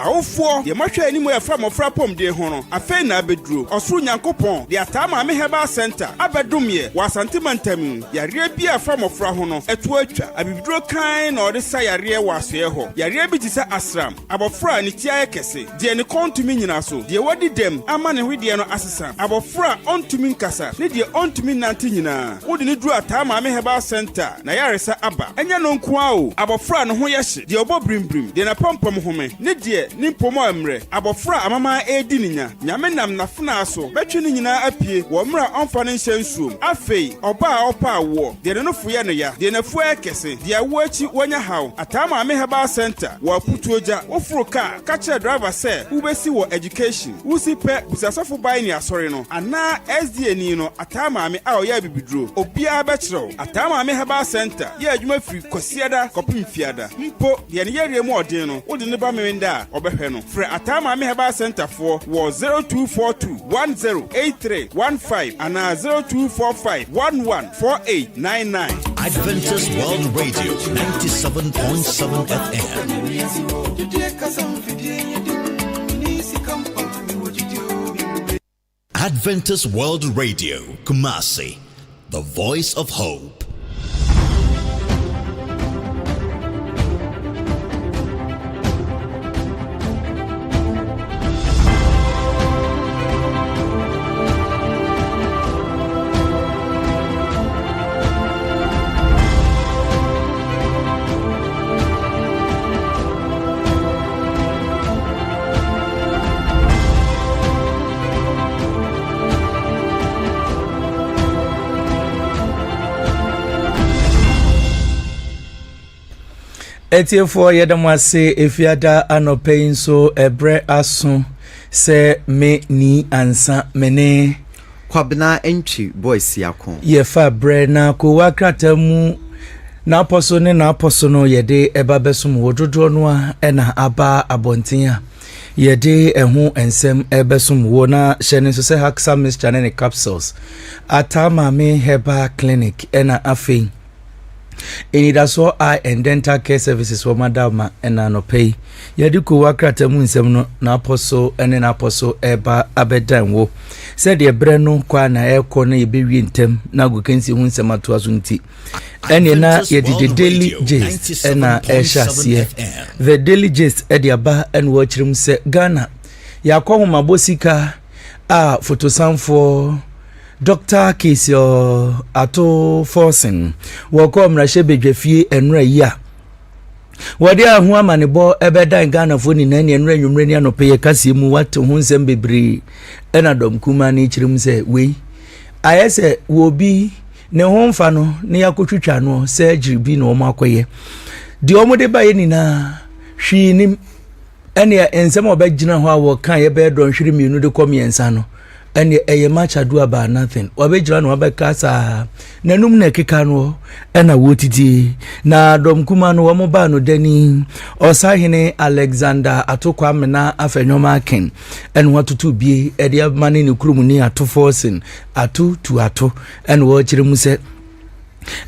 [SPEAKER 13] awofo ye mahwe ani mu ya fa mofra pom de ho no afei na abeduro osuru nyankopon de atama me heba center abedum ye wasantimantam yare bi afa mofra ho no eto atwa abibiduro kan na ode sa yare wasoe ho yare bi tisa asram abofra ni tia kese de ne kontumi nyina so de wodi dem ama ne hwede no asesa abofra ontumi nkasa ne de ontumi nante nyina wodi ne duru atama me heba center na yare sa aba enya no nko a o abofra no ho yehye de obo brimbrim de na pompom home ne de ni mpomo amre abofra amama edi ninya nyame nam nafuna so betwe ne nyina apie wo mra onfa ne nhyensum afei oba opa wo de no fuye no ya de na fu ekese de awo achi wonya haw atama ame heba center wo putuoja ofuru ka che driver say ubesi wo education usi pe busasofo bai ni asore no ana SDA ni no atama ame a oya bibiduro obia be kiro atama ame heba center ye adwuma firi kosiada kopim fiada mpo de ne yere mu odin no wodi ne ba menda obehwe no frɛ atama ame heba center for wo 0242108315 and 0245114899.
[SPEAKER 2] Adventist World Radio 97.7 FM. Adventist World Radio Kumasi, the voice of hope.
[SPEAKER 14] Etiefo yedamwase efiada anope so ebre aso se me ni ansa mene
[SPEAKER 15] kwabna entwi boys yakon
[SPEAKER 14] ye fa bre na ko wakrata mu na aposo ne na aposo no yede eba besum wododo no a ena aba abonten a yede ehu ensem ebesum wo na hyene so se haksa mixture ne capsules atama me heba clinic ena afei Enidaso eye and dental care services for madama and no pay. Yadiku wakrata mu nsem no na aposo ene na aposo eba abedan wo. Said ye breno kwa na eko na yebewie ntem na gokensi hu nsem ato aso nti. Ene na yedi daily gist ena ehyasie. The daily gist ediaba en wo chirim se Ghana. Yakwo mabosika a fotosanfo Dr. Kisio ato forcing woko mrashe bedwafie enra ya wade ahu amanebo ebeda Ghana fo ni nani enra nwumre ni anope ye kase mu wate hu nsem bebre ena dom kuma ni chirim se we ayese wo bi ne ho mfa no ne yakotwitwa no surgery bi no mo akoye de omode baye ni na hwi ni ene ensem obagina ho awo kan ye be don hwiri mienu de komiensa no and a match I do about nothing. Wabejran wabekasa nanum na keka no ena wotiti na dom kuma no wamobano deni Osei Alexander atokwa mena afenyoma ken en watutu bie e dia mane ne kurum ni ato forcing ato to ato en wo kire mu se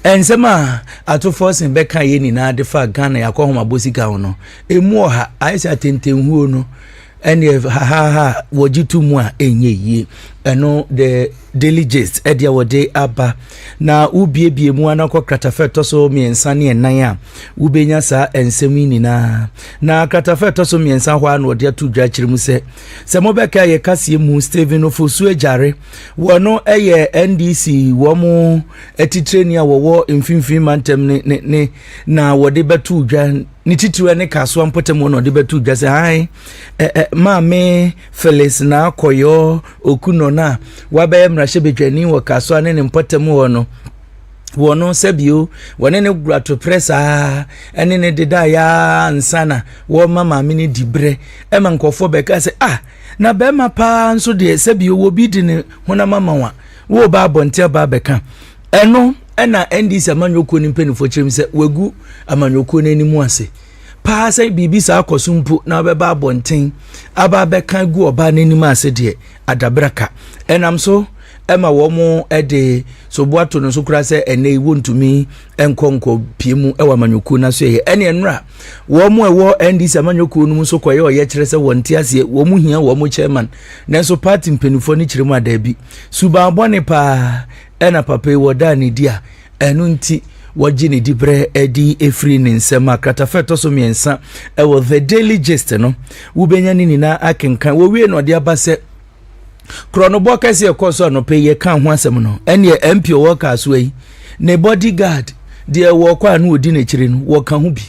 [SPEAKER 14] ensema ato forcing beka ye ni na defa Ghana yakọ homa bosika no emu oha aisa tentenhuo no ene ha wojitu mu a enye yi eno the daily gist edia wode aba na ubiebie mu anakọ kratafeto so miensa ne enan a ubenya sa ensemi ni na kratafeto so miensa hwa na wode atu dwa kire mu se mobeka ye kasie mu Steven Ofosu ejare wono eye NDC wo mu etitreni a wo mfimfim mantem ne na wode betu dwa ni titire ne kaso ampotemo no de betu dwa se hai maame Felix na koyo okuno na wabe mrashe bedwani wo kaso ane ne mpotemo wono sebio wone ne grato pressa ene ne deda ya nsana wo mama mini dibre ema nkofo beka se na be ma pa nso de sebio wo bi di ne hona mama wa wo ba bonte ba beka eno ena NDC amanyoko ni mpenifo chirim se wegu amanyoko n'ani mu ase pa sai bibi sa akosumpu na be ba bonten aba be kan gu oba n'ani mu ase de adabraka enam so ɛma wɔn ɛde soboato no so kura sɛ ɛnɛ iwo ntumi ɛnkɔnkɔ pie mu ɛwɔ amanyɔkuo na so yɛ ɛne ɛnura wɔn ɛwɔ ndc amanyɔkuo no mu so kɔyɛ ɔyɛ kyerɛ sɛ wɔn ti aseɛ wɔn hia wɔn chairman nanso party mpanimfoɔ no kyerɛ mu adaabi subaabɔne paa ɛna papa yi wɔda ne di a ɛno nti wɔgye ne dibrɛ ɛdi efiri ne nsɛm a kratafa ɛtɔ so mmiɛnsa ɛwɔ the daily gist no wobɛnya ne nyinaa akenkan wɔwie na ɔde aba sɛ kronobɔ kɛse ɛkɔ so anɔpɛ yɛ ka ho asɛm no ɛne MP ɔwɔ ka so yi ne bodyguard deɛ wɔkɔ anu odi n'akyire no wɔka ho bi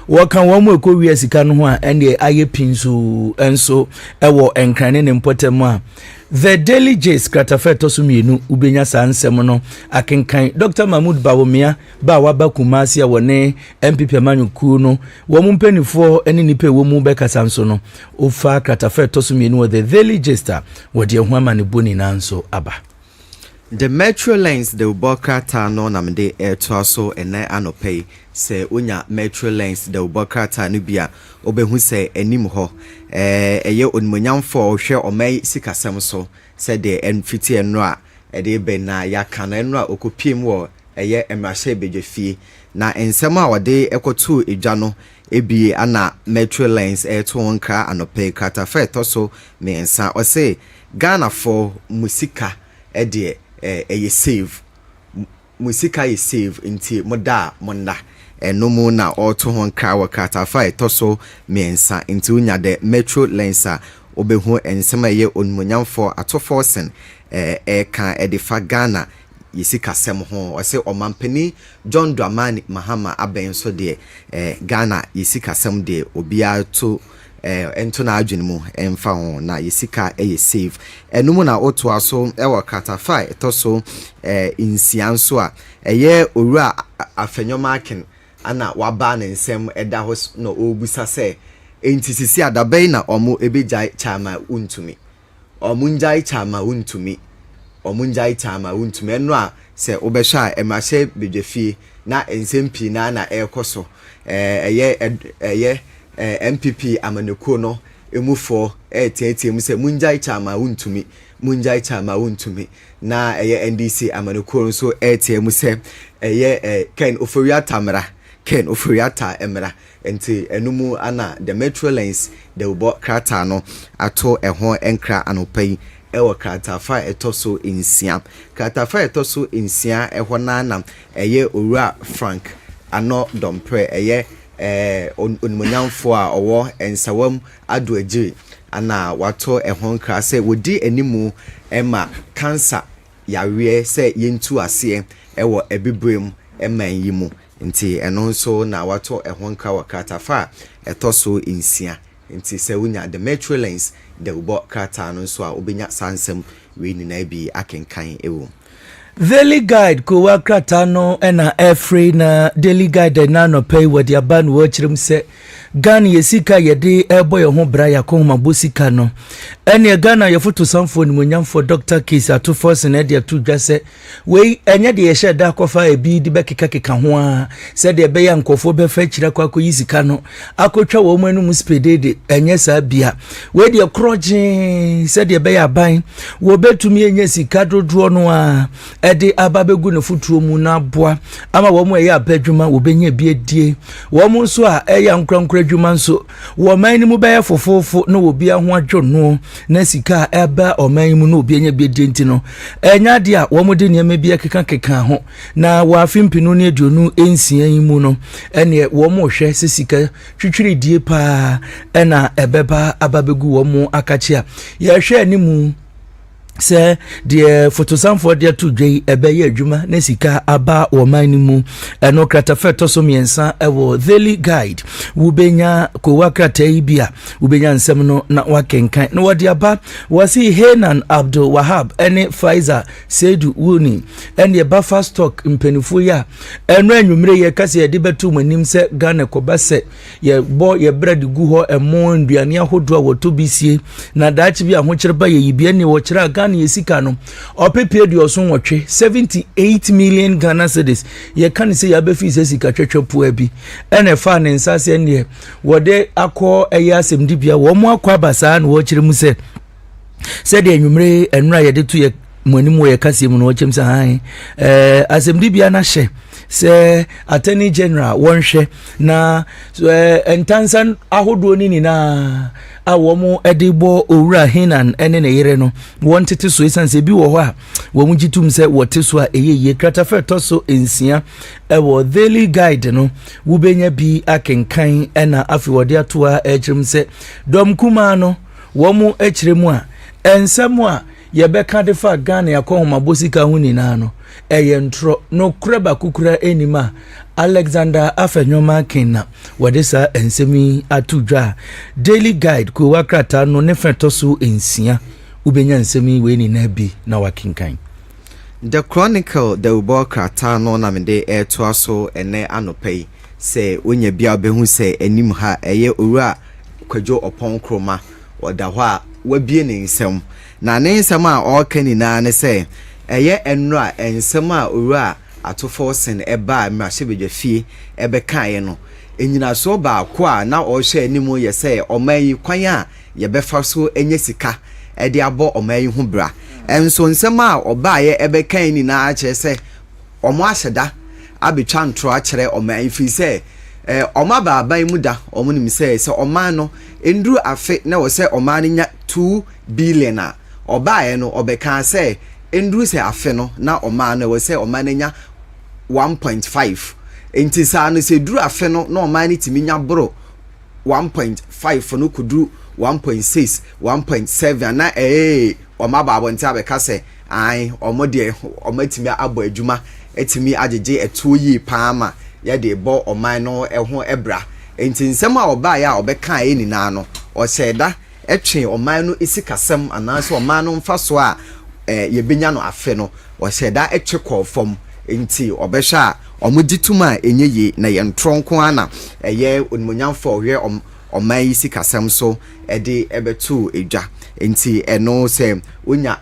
[SPEAKER 14] wɔka wɔn mu ɛkɔ wie sika no ho a ɛne ayɛ pinso ɛnso ɛwɔ ɛnkrane ne mpɔtam a the daily gist kratafa ɛtɔ so mmienu ubenya saa nsɛm no akenkan Dr. Mahmoud Bawumia ba waba Kumasi a wɔne MPP amanyɔkuo no wɔn mpanyinfoɔ ɛne nipa ɛwɔ mu bɛkasa nso no ofa kratafa ɛtɔ so mmienu wɔ the daily gist a wɔde ɛho ama ne boni nanso aba.
[SPEAKER 15] The metro lines the Ubokrata no namde airtoaso ene anopay se unya metro lines the Ubokrata nubia obehu se enim ho eye onmonyamfo hwe omai sikasem so se de enfiti enro a ede be na yakana enro a okopiem wo eye emrahye bedwefie na ensem a wode ekoto edwa no ebi ana metro lines airto nka anopay kata fa etoso me ensa o se Ghana for musika ede ye save musika ye save inti moda monda no mu na auto hon ka wakata fa etoso miensa inti unya de metro lensa obehu ensema ye onmunyamfo atoforsen ka edifa Ghana yesika sem ho ose omampani John Dramani Mahama abenso de Ghana yesika sem de obia to ento na adwene mu emfa ho na yesika save enumu na oto aso ewo katafa etoso insianso a eye owura afenyomaken ana waba na nsem eda ho no obusa se entisisi adabai na omo ebejai chama untumi omunjai chama untumi omunjai chama untumi eno a se obehwa emahye bedwefie na ensempi na ekoso eye MPP amanekuo no emufo tietiem se munjai chama untumi munjai chama untumi na NDC amanekuo so tietiem se Ken Oforiata emra enti enumu ana the metro lines the ubo krata no ato eho enkra anopai ewo krata fa etoso insia krata fa etoso insia eho na owura Frank ano dompre onmonyamfo a owo ensawam adoagye ana wato ehon kra se wodi animu ema cancer yawe se yentu ase ewo ebibrem ema yimu nti eno nso na wato ehon kra wakata fa etoso insia nti se wunya the metro lines the ubo krata no nso a obenya sansem we ni na bi akenkan ewo
[SPEAKER 14] Daily Guide ko wakrata no ena every na Daily Guide na no pay wadi aban wo kyerem se Ghana yesika yede ebo ye ho bra ya ko mabosika no ene Ghana ye foto samfo ni monyamfo Dr. Case Atoforce na de to dwa se we enye de ye hye da kofa ebi di bekeka ho a se de be ya nkofo be fa kyira kwa ko yisika no akotwa wo manu mu spedede enye sa bia we de kroje se de be ya ban wo betumi enye sika dodo no a ede ababegu ne futuo mu na boa ama wo mu eye abadwuma wo benya bi adie wo mu nso a eya nkrankra dwuma nso wo man ni mu be fofofo no wo bia ho adwo no na sika eba o man mu no obi enya bi adie ntino enya de a wo mu de niam bi keka ho na wo afimpinu ne aduonu ensia yi mu no ene wo mu hwe sika twitwiri die pa ena ebeba ababegu wo mu akachia ye hwe animu se de fotosamfo de to dwei ebeye adwuma na sika aba o man mu eno kratafa toso miensa ewo Daily Guide wubenya ko wakrata ibia wubenya nsem no na wakenkan na wodi aba wasi Henan Abdul Wahab ene Pfizer Sedu Wuni ene buffer stock mpenifo ya eno anwumre ye kase ye de betu manim se Ghana ko base ye bo ye bread gu ho emo nduane ahodo a woto bisie na daachi bi ahokyereba ye yibia ne wo kyera yesika no opepie di osun wotwe 78 million Ghana cedis ye kan se ya befi sika twetwepo abi ene fa ne nsase ne wode akọ eya asemdibia wo mo akọ abasa na wo kyeremu se de anwumre enura ye de to ye money mo ye kase mu no chem sa han asɛmdi bia na hye sɛ attorney general wɔnhwɛ na entansan ahodo ni na a wɔn de bɔ owura hinan ne ne yere no wɔn tete so esan sɛ bi wɔ hɔ a wɔn gyitum sɛ wɔte so a ɛyɛ kratafa to so ensia ɛwɔ daily guide no wobenya bi akenkan ɛna afi wɔde atoa ɛkyerem sɛ dɔm kuma no wɔn ɛkyerɛ mu a ensɛm a yɛbɛka de fa Ghana yakɔhoma bosika ho nyinaa no ɛyɛ ntro no kraba kukura enima Alexander Afenyoma Kenna wɔde saa ensɛmi atudwa daily guide ko wakrata no ne fɛtɔ so ensia ubenya nsɛmi we ni na bi na wakinkan
[SPEAKER 15] The Chronicle the ubo krata no na mede to aso ene anopai se onya bia obehu se enim ha eye owura kwadwo opon kroma oda ho a wabie ne nsɛm na ne nsɛm a ɔka nyinaa ne sɛ ɛyɛ enro a nsɛm a owura atofo sen eba mmahye bedwafie ebekae no enyina so ba ko a na ɔhwɛ animu yɛ sɛ ɔman yi kwan a yɛbɛfa so enye sika ɛde abɔ ɔman yi ho bra enso nsɛm a ɔbaaye ebekae nyinaa kyerɛ sɛ ɔmo ahyɛda abetwa ntro akyerɛ ɔman yi fi sɛ ɔma baaban mu da ɔmo nim sɛ ɔman no enduru afe na wɔ sɛ ɔman no nya 2 billion a ɔbaaye no ɔbɛka sɛ enduru sɛ afe no na ɔman no wɔ sɛ ɔman no nya 1.5 enti saa no sɛ duru afe no na ɔman no timi nya boro 1.5 no kuduru 1.6 1.7 na ɔma baabo nti abɛka sɛ ai ɔmo de ɔma timi abɔ adwuma etimi agege etuo yi paama yɛde bɔ ɔman no ɛho ɛbra enti nsɛm a ɔbaa ya ɔbɛka e nyinaa no ɔhyɛda ɛtwe ɔman no isikasɛm anaasɛ ɔman no mfa so a yɛbenya no afe no ɔhyɛda ɛtwe kɔfam enti ɔbɛhwɛ a ɔmogyitum a enye yi na yɛn tronko ana ɛyɛ onimonyamfo ɔhwɛ ɔman yi sikasɛm so ɛde ɛbɛto edwa enti ɛno sɛ onya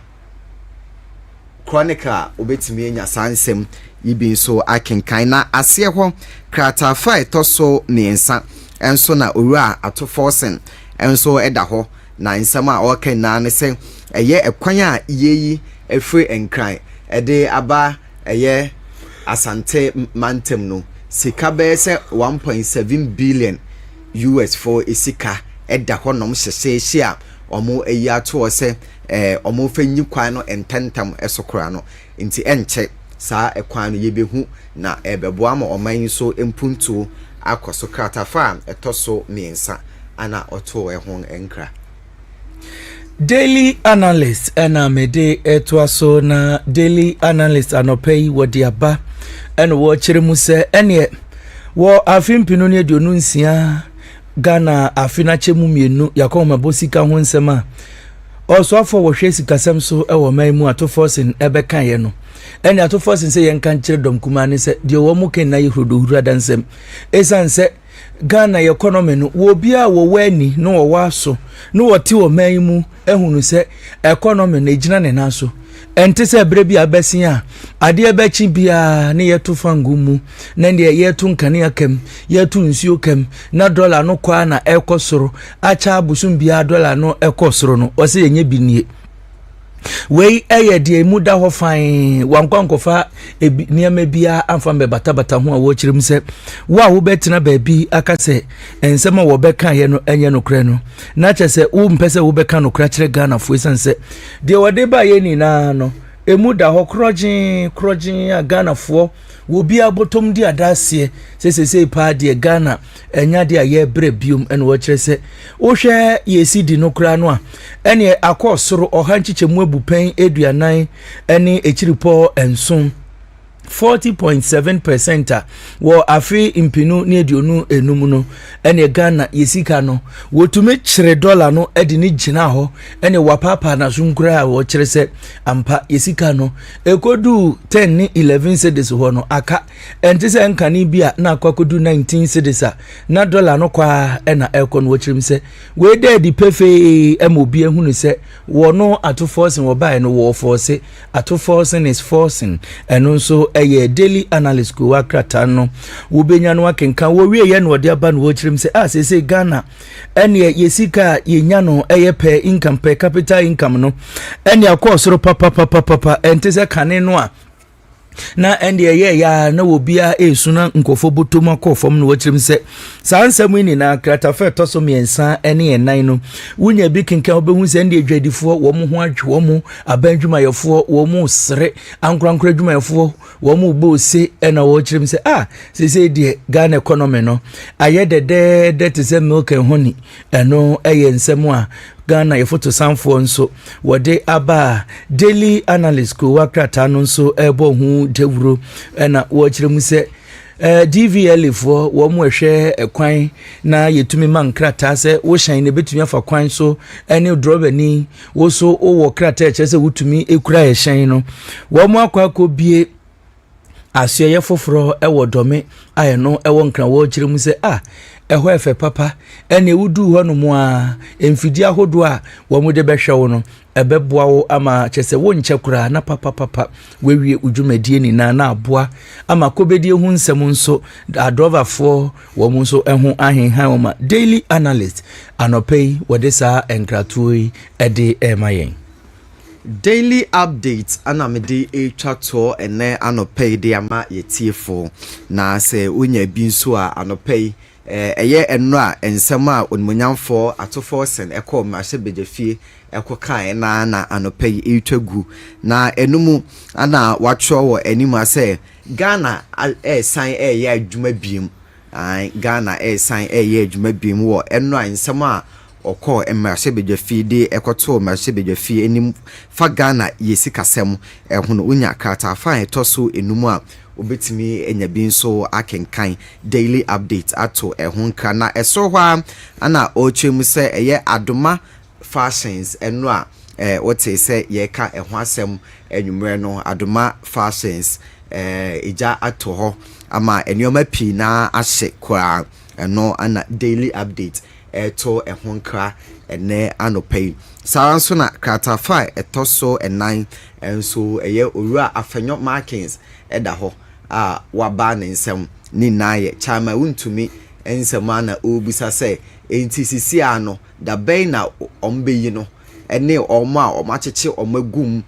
[SPEAKER 15] Chronicle obetimi enya sansem yibi nso akenkan na aseɛ hɔ kratafa etoso miensa enso na owura atoforsen enso ɛda hɔ na nsɛm a ɔka na ne sɛ ɛyɛ ɛkwan a yeyi efre enkran ɛde aba ɛyɛ asante mantem no sika bɛyɛ sɛ 1.7 billion US for esika ɛda hɔ nom hyehyehye a ɔmo eyi ato sɛ ɔmo fanyi kwan no ententam esokora no nti enche saa ekwan no yebehu na ebeboa ma ɔman so empuntuo akoso kratafa etoso miensa ana ɔto ɛho enkra
[SPEAKER 14] daily analyst ana mede etoaso na daily analyst anopai wodi aba ene wo kyere mu sɛ ene wo afimpinu ne aduonu nsia Ghana afina chemu mienu yakoma bosika ho nsɛm a ɔsoafo wo hwe sikasɛm so ɛwɔ man mu atoforsen ɛbɛka ye no ɛne atoforsen sɛ yɛnka nkyere dɔm kuma ne sɛ deɛ wɔ mu ken na yɛhrodohuru adansɛm esan sɛ Ghana economy no wo bia wo wani no wo waso no wote wo man mu ehunu sɛ economy na egyina ne naso ente sɛ bre bia bɛsen a ade ɛbɛkyi bia ne yɛto fangu mu na ne yɛto nkane akam yɛto nsuo kam na dollar no kwa na ɛkɔ soro acha busum bia dollar no ɛkɔ soro no ɔsɛ yenye binie wei ɛyɛ de mu da ho fan wankwankofa niam bia amfa me batabata ho a wo kyerem sɛ wo a wo betena baabi aka sɛ ensɛm a wo bɛka ye no enye no kra no na kyɛ sɛ wo mpɛ sɛ wo bɛka no kra kyerɛ Ghana fo esan sɛ de wode ba ye ni na no emu da ho krɔgyen a Ghana fo wo bia botom di adaseɛ sɛ pa de Ghana enya de aye bre biom ene wo kyerɛ sɛ wo hwɛ yesi di no kra no a ene akɔ soro ɔha nkyekye mu abupen eduanan ene ekyiripo enson 40.7% a wo afi impinu ne aduonu enum no ene Ghana yesika no wotumi kyere dollar no edi ne gyina hɔ ene wapapa na so nkura a wo kyere sɛ ampa yesika no ekodu 10 ne 11 cedis hɔ no aka enti sɛ nkane bia na akwakodu 19 cedis a na dollar no kwa ena ekɔ no wo kyerem sɛ we dey di pefe emobi ehunu sɛ wo no ato forcing wo buy no wo force ato forcing is forcing eno nso ɛyɛ daily analyst ko wakrata no wo benya no akenka wo wie ye no ode aba no wo chirim se sese Ghana ene yesika yenya no ɛyɛ per income per capita income no ene akosoro papa ente se kane no a na ende ya na wobia esuna nkofo botoma kofom no wachirim se sansam ni na krata fe toso miensa ene enan no wunya bi kenka obehu se ende adwadifo wo mo ho adwo mo abandwumayefo wo mo sere ankorankora adwumayefo wo mo bo se ena wo chirim se se die Ghana economy no ayedede te se milk and honey eno eye nsem a Ghana yefoto sanfo nso wode aba daily analyst ko wakrata no nso ebo hu dewuro na wo kyeremu se DVL fo wo mo hwe ekwan na yetumi man krata se wo hyan ne betumi afa kwan so ene drobani wo so wo krata kyerese wutumi ekura hyan no wo mo akwa bie asye foforo ewo dome aye no ewo nkra wo kyeremu se eho efe papa ene wudu ho no mu a emfidi ahodo a wo mu de behwe wo no ebeboa wo ama kyese wo nche kura na papa wewie udwumadie ni na aboa ama kobedie hu nsem nso adroverfo wo mu nso eho ahenhan wo ma daily analyst anopei wode sa enkratoi ede emayen
[SPEAKER 15] daily updates anamede etwato ene anopei de ama yetiefo na se onya bi nso a anopei eye enno a ensem a onmunyamfo atofo sen ekọ mahye bedefie ekọ kan na anopei etwagu na enumu ana watwo wo animu ase Ghana san eye adwuma biem Ghana san eye adwuma biem wo enno a ensem a okọ mahye bedefie de ekoto mahye bedefie enim fa Ghana yesikasem ehono onya krata fa etoso enumu a obetimi enya bi nso akenkan daily update ato ehonka na eso hwa ana ochemu se eye adoma fashions eno a wote se ye ka eho asem enwumre no adoma fashions eja ato ho ama enioma pi na ahye kwa eno ana daily update eto ehonka ene anopei saranso na kratafa etoso enan enso eye owura afenyo markings eda ho waba ne nsem ni naye chama untumi ensem ana obisa se entisisi ano da ben na ombeyi no ene omo a omacheche omagum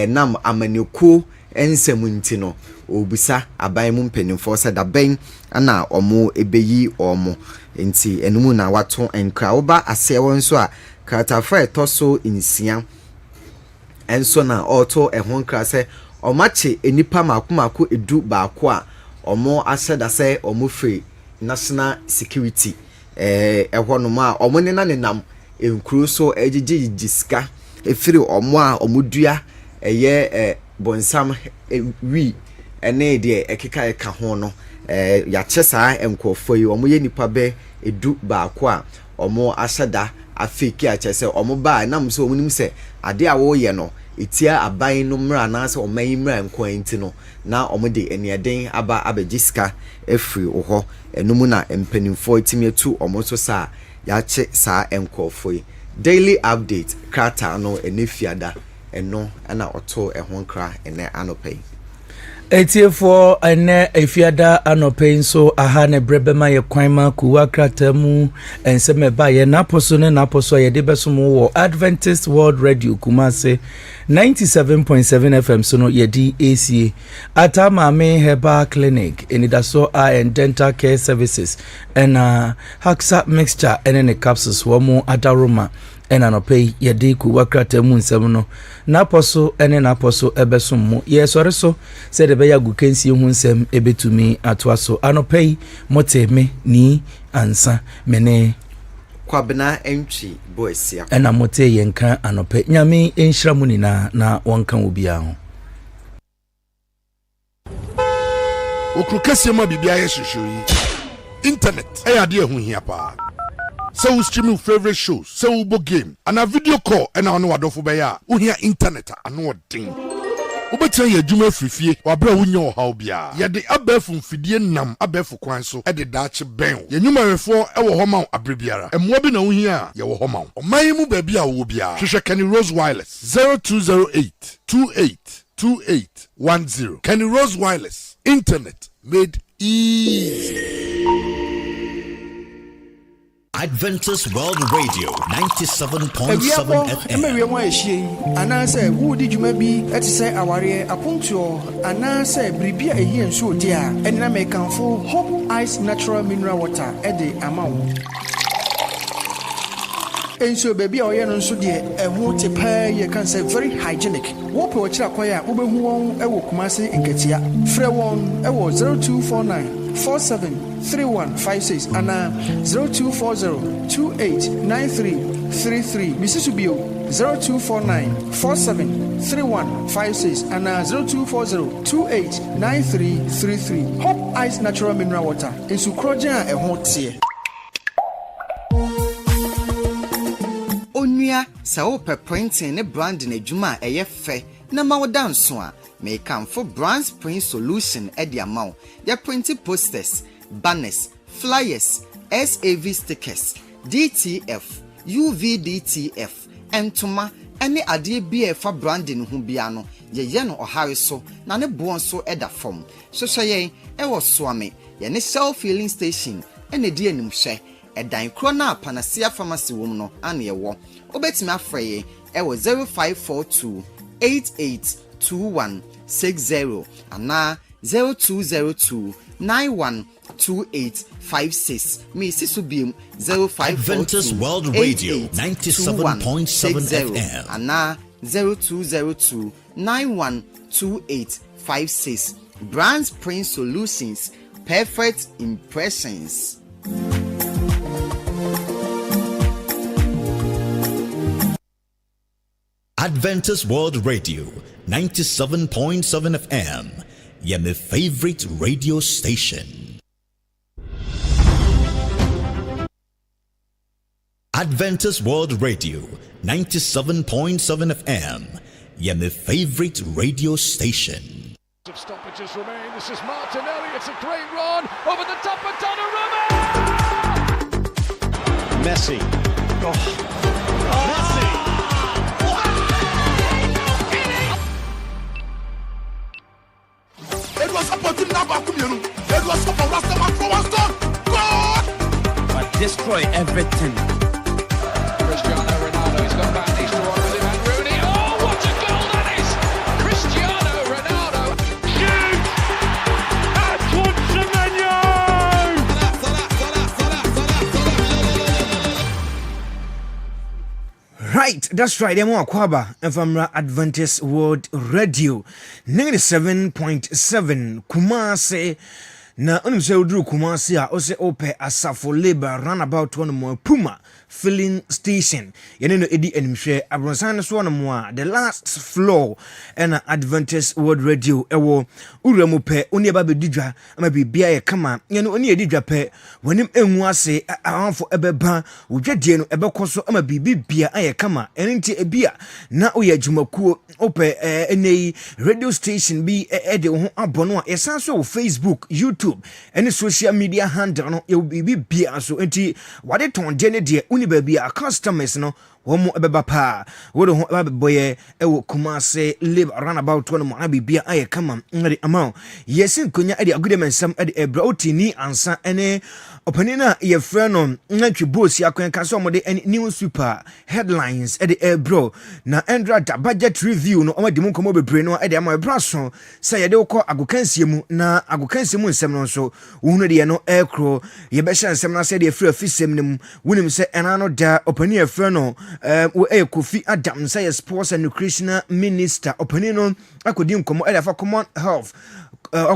[SPEAKER 15] nam amaneko ensem nti no obisa aban mu mpenimfo se da ben ana omo ebeyi omo nti enumu na wato enkra oba asewo nso a kratafa etoso insia enso na auto ehonkra se omache enipa makomako edu baako a omo aseda se omo free national security ehonoma a omo ne na nenam enkuru so ejiji jiska efiri omo a omo dua eye bonsam wi ene de ekeka eka ho no ya chesa enkofo yi omo ye nipa be edu baako a omo aseda afeki a chese omo ba na mso omo nim se ade a wo ye no etia aban no mra na se oman mra nkwanti no na omode enieden aba abegiska efri oho enumu na empanimfo etimiatu omoso sa yache sa enkofo daily update krata no enefiada eno ana oto ehonkra ene anopei
[SPEAKER 14] etiefo ene efiada anopei nso aha ne brebema ye kwanma kuwa krata mu enseme ba ye naposo ne naposo ye de besomo wo Adventist World Radio Kumasi 97.7 FM so no ye di ACA Atamame Herbal Clinic enidaso and dental care services and Haxa mixture and capsules wo mu adaroma ena no pay ye de kuwa krata mu nsem no naposo ene naposo ebesom mu ye sore so se de be ya gukensi hu nsem ebetumi atoaso anopay moteme ni ansa mene
[SPEAKER 15] kwabena entry boesia
[SPEAKER 14] ena mote yenka anopay nyame enhira mu ni na wonka obia ho
[SPEAKER 16] okrukase ma bibia ye hwehwe internet ayade hu hia pa so stream your favorite shows so bo game and a video call and on wadofo be ya wo hia internet ano odin Ubetia ye juma frifie wabra wunyo ha obia ye de abefu mfidie nam abefu kwan so e de dache ben ye nwumarefo e wo homa abrebiara emmo bi na wo hia ye wo homa oman mu ba bia wo bia hwehwe Kenny Rose Wireless 0208 28 2810. Kenny Rose Wireless. Internet made easy.
[SPEAKER 2] Adventist World Radio 97.7 FM.
[SPEAKER 1] Emeriwa ehie anase wo di dwuma bi etise aware apontuo anase bribia ehie nso odi a enna mekanfo Hope Ice Natural Mineral Water ede amawo. Enso baby oye no nso de eho te pa ye kan say very hygienic. Wo pe wo kira kwaya wo behu won ewo Kumasi Nketia. Frɛ won ewo 0249 473156 and 0240289333. Mrs. Ubio 0249 473156 and 0240289333. Hope Ice Natural Mineral Water. Ensu kroja e ho tie.
[SPEAKER 15] Onua sa wo printing ne branding adwuma eye fe na ma wo danso a make am for brand print solution e dia ma wo ya printing posters, banners, flyers, SAV stickers, DTF, UVDTF, entoma any ade bi e fa branding ho bia no ye no ohare so na ne bo so e da form so ye e wo so ame ye ne self filling station e ne di anim hwe edan kro na Panacea Pharmacy wom no ane ye wo obetimi afreye e wo 0542 882160 ana 0202 912856 me sisubim 0542
[SPEAKER 2] Adventist World Radio 97.7 FM
[SPEAKER 15] ana 0202 912856 Brands Print Solutions, perfect impressions.
[SPEAKER 2] Adventist World Radio 97.7 FM. Yeah, my favorite radio station. Adventist World Radio 97.7 FM. Yeah, my favorite radio station.
[SPEAKER 17] Stoppages remain. This is Martinelli. It's a great run over the top of Donnarumma. Messi. Messi.
[SPEAKER 16] It was up until now. It was up for Rastaman for one stop. God!
[SPEAKER 17] But destroy everything. Cristiano Ronaldo. He's got back these two on with him and Rooney. Oh, what a goal that is! Cristiano Ronaldo. Shoot! Antoine Semenyo!
[SPEAKER 1] Right, that's right. I'm Akwaba and from Adventist World Radio 97.7 Kumasi. Na unimse udru Kumasi a ose ope asafo labor runabout one more Puma filling station. Yeneno edi enimhwe abronsan so one more the last floor and Adventist World Radio ewo uremu pe oni eba bedidwa ama bibia ye kama yeno oni edidwa pe wonim enwu ase ahanfo ebeba odwadie no ebekoso ama bibia aye kama enti ebia na oye adwumakuo ope enei radio station bi ede ho abono a yesanso Facebook, YouTube any social media handle no you be bia so enti wade ton de ne de uni ba bia customers no womo ebeba pa wodo ho boye ewo Kumasi live around about one mo bibia aye kama ngari amount yesin konya ade agudemensam ade ebra otini ansa ene opanina ye freno ntwe boss yakwenka so mo de new super headlines ade ebro na endra da budget review no omadi mu komo bebre no ade ama ebra so say ye de ukọ agokansie mu na agokansie mu nsem no so wohunu de no ekro ye be hye nsem na say de free afisem nim wonim say enano da opani ye freno Kofi Adam say sports and nutritional minister opanino akodi nkomo ade fa common health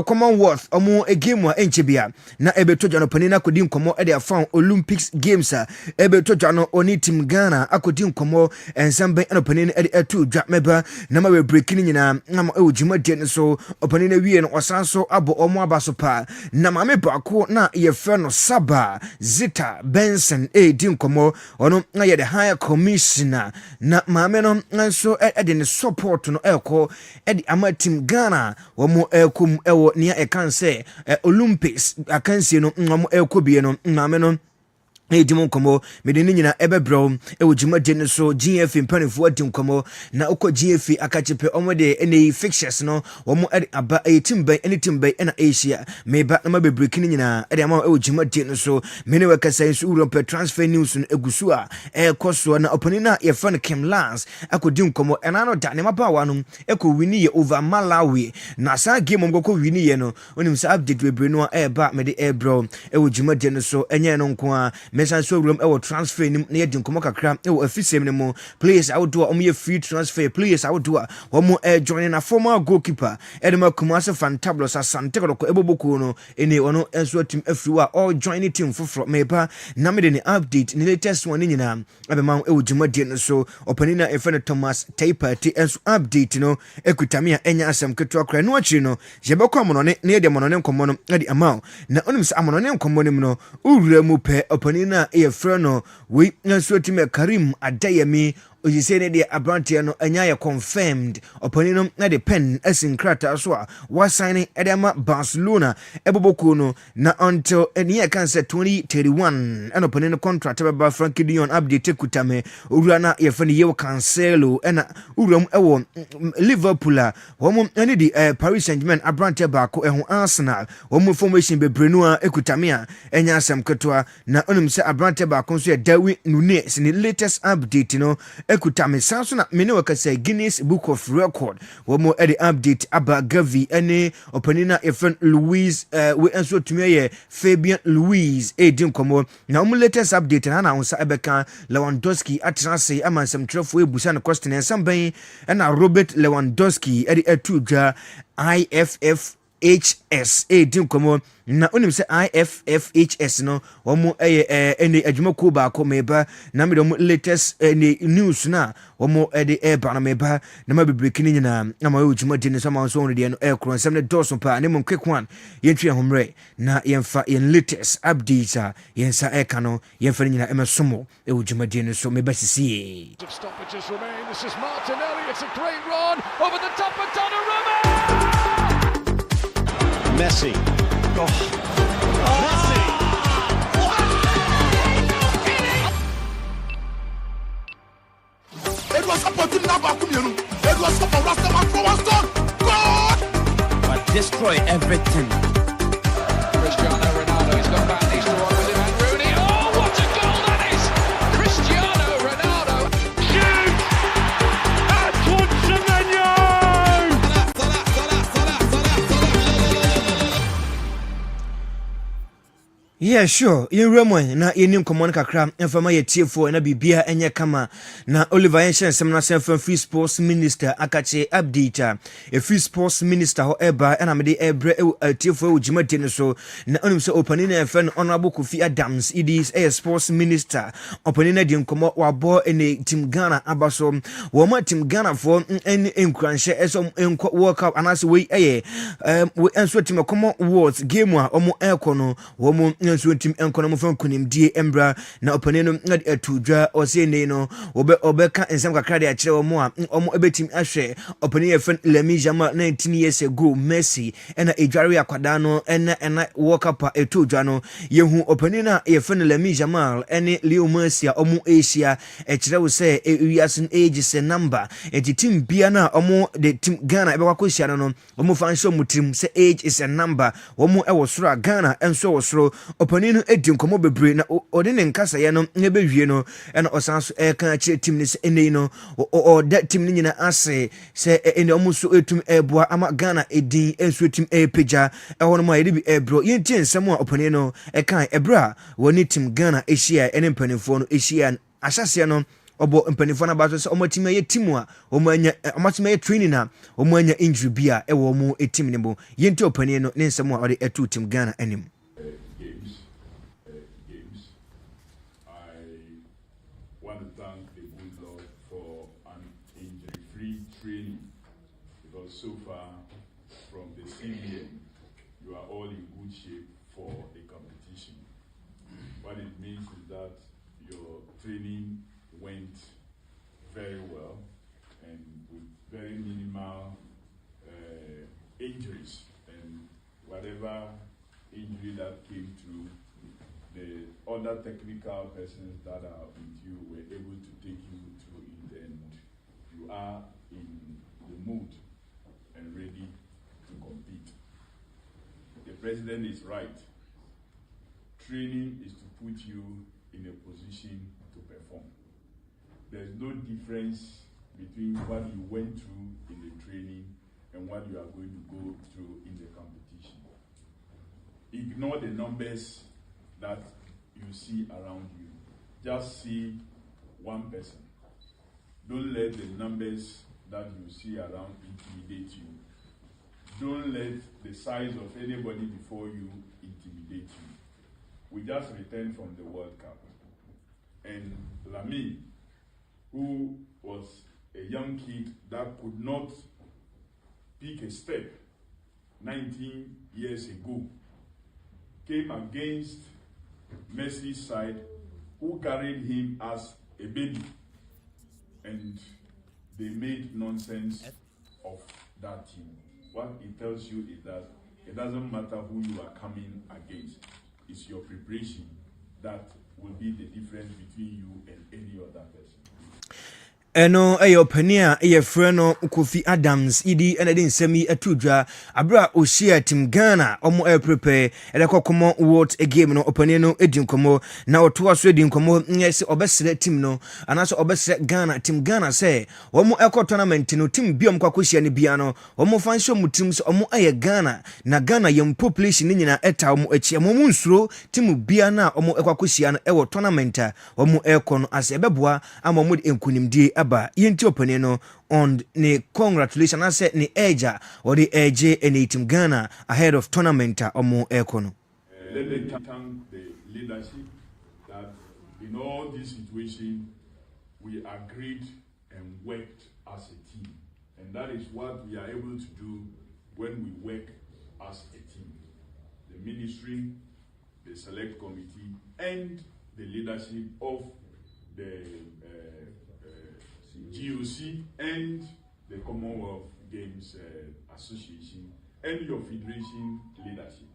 [SPEAKER 1] Commonwealth omo a game wa enchebia na ebetoja no panina akodi nkomo e de afan Olympics games ebetoja no oni team Ghana akodi nkomo ensambe no panina e de etu dwa meba na ma we breaking nyina na ma ejuma de so opanina wie no osanso abo omo abaso pa na ma me bako na ye fe no Saba Zita Benson di nkomo ono na ye the higher commissioner na ma me no nso e de ne support no eko e de ama team Ghana omo ekum ewo nia e kan say Olympics akansie no ngam ekobie no na me no
[SPEAKER 18] Edimon komo medeni nyina ebebro ewo jumade no so GF mpanifo adim komo na uko GF akachepe omode ene fixtures no womo aba etimban ene timban na Asia meba na mabebrekini nyina ede ama ewo jumade no so mene wakasa nso Europe transfer news no egusu a ekoso na opani na ye fan Kim Lance akodim komo enano da ne mapa wanu eko wini ye over Malawi na sa game mgoko wini ye no onim sa update bebre no eba mede ebro ewo jumade no so enye no nko a mesan so room ewo transfer nim na yedi nkomo kakra ewo afisem ne mo players awdo a omo free transfer players awdo a omo join na former goalkeeper Awr Kumasi fantabulous asante ko eboboko no ene ono enso team afriwa all join team for meba na me de update ni latest one nyina abema ewo jumade no so opani na efene Thomas Taipati enso update no ekutami a enya asem keto akra no akiri no jebekọ amonone na yedi amonone nkomo no ade ama na onim se amonone nkomo nim no owura mu pe opani na freno we nso time Karim Adayemi oyise ne de abrantie no anya ye confirmed opani no na de pen asinkrata so a was signing edema Barcelona eboboko no na until enia kan say 2031 and opani no contract ba Frankie Dion update kutame owura na ye fani ye Cancelo ena uram ewo Liverpool a womo ene di Paris Saint-Germain abrantie ba ko eho Arsenal womo formation bebrenu a ekutame a enya asem ketwa na onim se abrante ba konso ya Dawi Nunes ni latest update no ekutame sanso na mene wakasa Guinness Book of Record womo edi update aba Gavi ene opani na efren Louise we enso tumi ye Fabian Louise edin komo na omo latest update na onsa ebeka Lewandowski atrase amansem trefo ebusa na question ensamban na Robert Lewandowski edi etudwa IFFHS edin komo na onim se IFFHS no womo ene adwuma ko ba ko meba na me dem latest news na womo ede ba na meba na mabebrekini nyina na ma adwuma de ne so ma so on de no ekron sem ne doso pa ne mo quick one yentwe homre na yemfa yen latest updates a yensa eka no yemfa nyina emesomo adwuma de ne so meba sisi
[SPEAKER 17] Stoppages remain. This is Martinelli. It's a great run over the top of Donnarumma.
[SPEAKER 19] Messi. Messi.
[SPEAKER 16] It was up until now, it was up for Rastaman for one stone. God!
[SPEAKER 19] But destroy everything.
[SPEAKER 17] Cristiano Ronaldo. He's gone back. He's drawn with him and Rooney. Oh, what a goal that is! Cristiano Ronaldo. Shoot! Antoine Semenyo!
[SPEAKER 18] Yeah, sure. You remember na yenim common kakra enfama ye tiefo na bibia enye kama na Oliver Enshen semna sem free sports minister akache update a free sports minister however and amede ebre tiefo ujimade no so na onim se opani na efen honorable Kofi Adams it is a sports minister opani na di nkomo wabo ene team Ghana abaso wo ma team Ghana for en enkranhye eso enko World Cup anase we we enso team komo awards game a omo ekono wo mo nso tim enkono fan kunimdie embra na opane no atudwa Osei ne no obeka ensam kakra de akire wo mo a omo ebetim ahwe opane ye fan Lamijama 19 years ago Messi ena edware akwada no ena World Cup etudwa no yehu opane na ye fan Lamijama ene Leo Messi a omo Asia ekire wo se wiasin age se number team bia na omo de team Ghana ebe kwakohia no omo fan show mutim se age is a number omo ewo soro Ghana enso wo soro opani no edi nkomo bebre na ode ne nkasa ye no ne bewie no ena osanso kan akire team ne se ene no o that team ne nyina ase se ene omo so etum eboa ama Ghana edin enso etum epeja ewono ma yede bi ebro yentie nsem a opani no kan ebra woni team Ghana Asia ene mpanifo no Asia asase no obo mpanifo na baso se omatime ye team a omanya omatime ye training a omanya injury bia ewo omo team ne bo yentie opani no ne nsem a ode etu team Ghana anim
[SPEAKER 20] so far from the CBN, you are all in good shape for a competition. What it means is that your training went very well and with very minimal injuries, and whatever injury that came through, the other technical persons that are with you were able to take you through it, and you are in the mood and ready to compete. The president is right. Training is to put you in a position to perform. There's no difference between what you went through in the training and what you are going to go through in the competition. Ignore the numbers that you see around you. Just see one person. Don't let the numbers that you see around intimidate you. Don't let the size of anybody before you intimidate you. We just returned from the World Cup. And Lamy, who was a young kid that could not pick a step 19 years ago, came against Messi's side, who carried him as a baby. And they made nonsense of that team. What it tells you is that it doesn't matter who you are coming against. It's your preparation that will be the difference between you and any other person.
[SPEAKER 18] Eno eyo pania eye freno Kofi Adams idi enedi nsemi etudwa abra oshia team Ghana omo prepare edeko komo what a game no opani no edin komo na oto aso edin komo nyese obesere team no anaso obesere Ghana team Ghana say omo eko tournament no team biom kwakoshia ne bia no omo fansho mu team so omo aye Ghana na Ghana yem population ni nyina eta omo achi omo nsuro team bia na omo ekwakoshia no ewo tournament omo eko no ase beboa ama omo enkunimdie aba yenti opane no on ne congratulations I said ne eja or the eje and team Ghana ahead of tournament omo ekono.
[SPEAKER 20] Let me thank the leadership that in all this situation we agreed and worked as a team, and that is what we are able to do when we work as a team. The ministry, the select committee, and the leadership of the GOC and the Commonwealth Games Association and your federation leadership.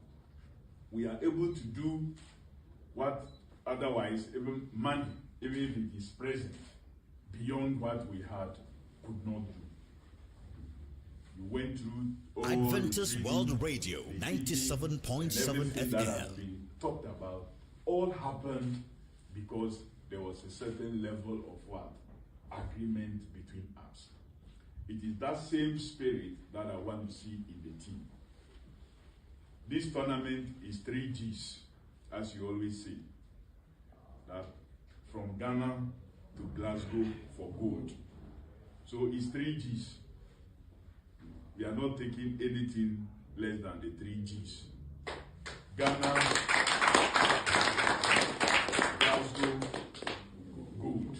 [SPEAKER 20] We are able to do what otherwise even money, even if it is present, beyond what we had, could not do. You went through all
[SPEAKER 2] Adventist World Radio 97.7 FM.
[SPEAKER 20] That has been talked about all happened because there was a certain level of what? Agreement between us. It is that same spirit that I want to see in the team. This tournament is 3 Gs, as you always say. That from Ghana to Glasgow for gold. So it's 3 Gs. We are not taking anything less than the 3 Gs. Ghana, Glasgow, gold.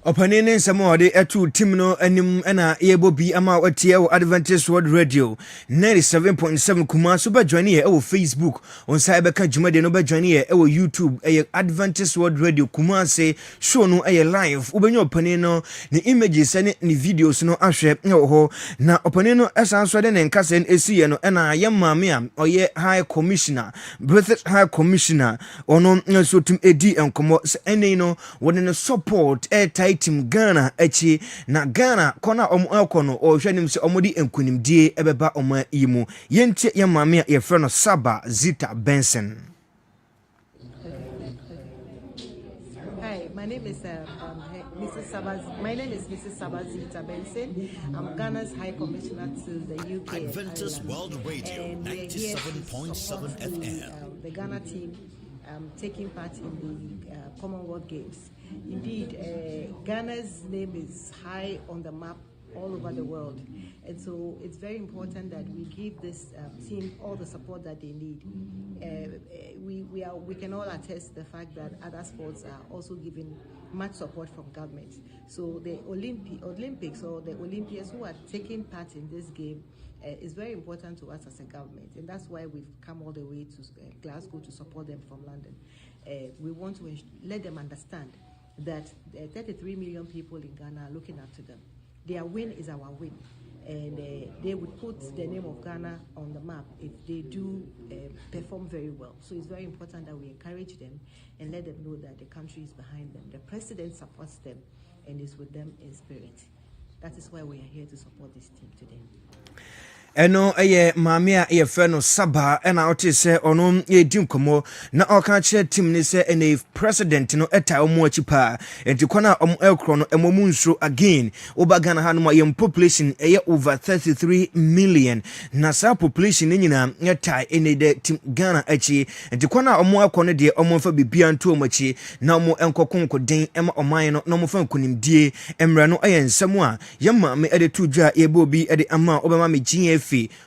[SPEAKER 18] Opanene Samoa etu team no anim na yebo bi ama watie wo Adventist World Radio 97.7 Kumasi ba join here wo Facebook on side beka jumade no ba join here wo YouTube Adventist World Radio Kumasi show no live ubenyo opanene no ne images ne videos no ahwe ho na opanene no esanso de ne nkasa esi no na yemame a oye High Commissioner British High Commissioner ono so tum edi enkomo ene no won ne support team Ghana echi na Ghana kona ekono o hwanim se omodi enkunimdie ebeba oma yimu yentie ye mame a ye freno Saba Zita Benson.
[SPEAKER 21] Hi, my name is Mrs. Saba. My name is Mrs. Saba Zita Benson. I'm Ghana's High Commissioner to the UK.
[SPEAKER 2] Adventist World Radio 97.7 FM.
[SPEAKER 21] The Ghana team taking part in the Commonwealth Games. Indeed, Ghana's name is high on the map all over the world, and so it's very important that we give this team all the support that they need. We can all attest the fact that other sports are also giving much support from government. So the Olympics or the Olympians who are taking part in this game is very important to us as a government, and that's why we've come all the way to Glasgow to support them from London. We want to let them understand that 33 million people in Ghana are looking up to them. Their win is our win. and they would put the name of Ghana on the map if they do perform very well. So it's very important that we encourage them and let them know that the country is behind them. The president supports them and is with them in spirit. That is why we are here to support this team today.
[SPEAKER 18] Eno maame a ye fe no Saba na ote se ono ye di nkomo na oka che team ni se ene president no eta omo achipa enti kwana omo ekro no emomu nso again obaga na hanu ye population eye over 33 million na sa population ni nyina eta ene de team Ghana achi enti kwana omo akọ no de omo fa bibia nto omo achi na omo enkokonko den ema oman no na omo fa nkunimdie emra no aye nsam a ye maame ede tudwa ye bobi ede ama obema me GF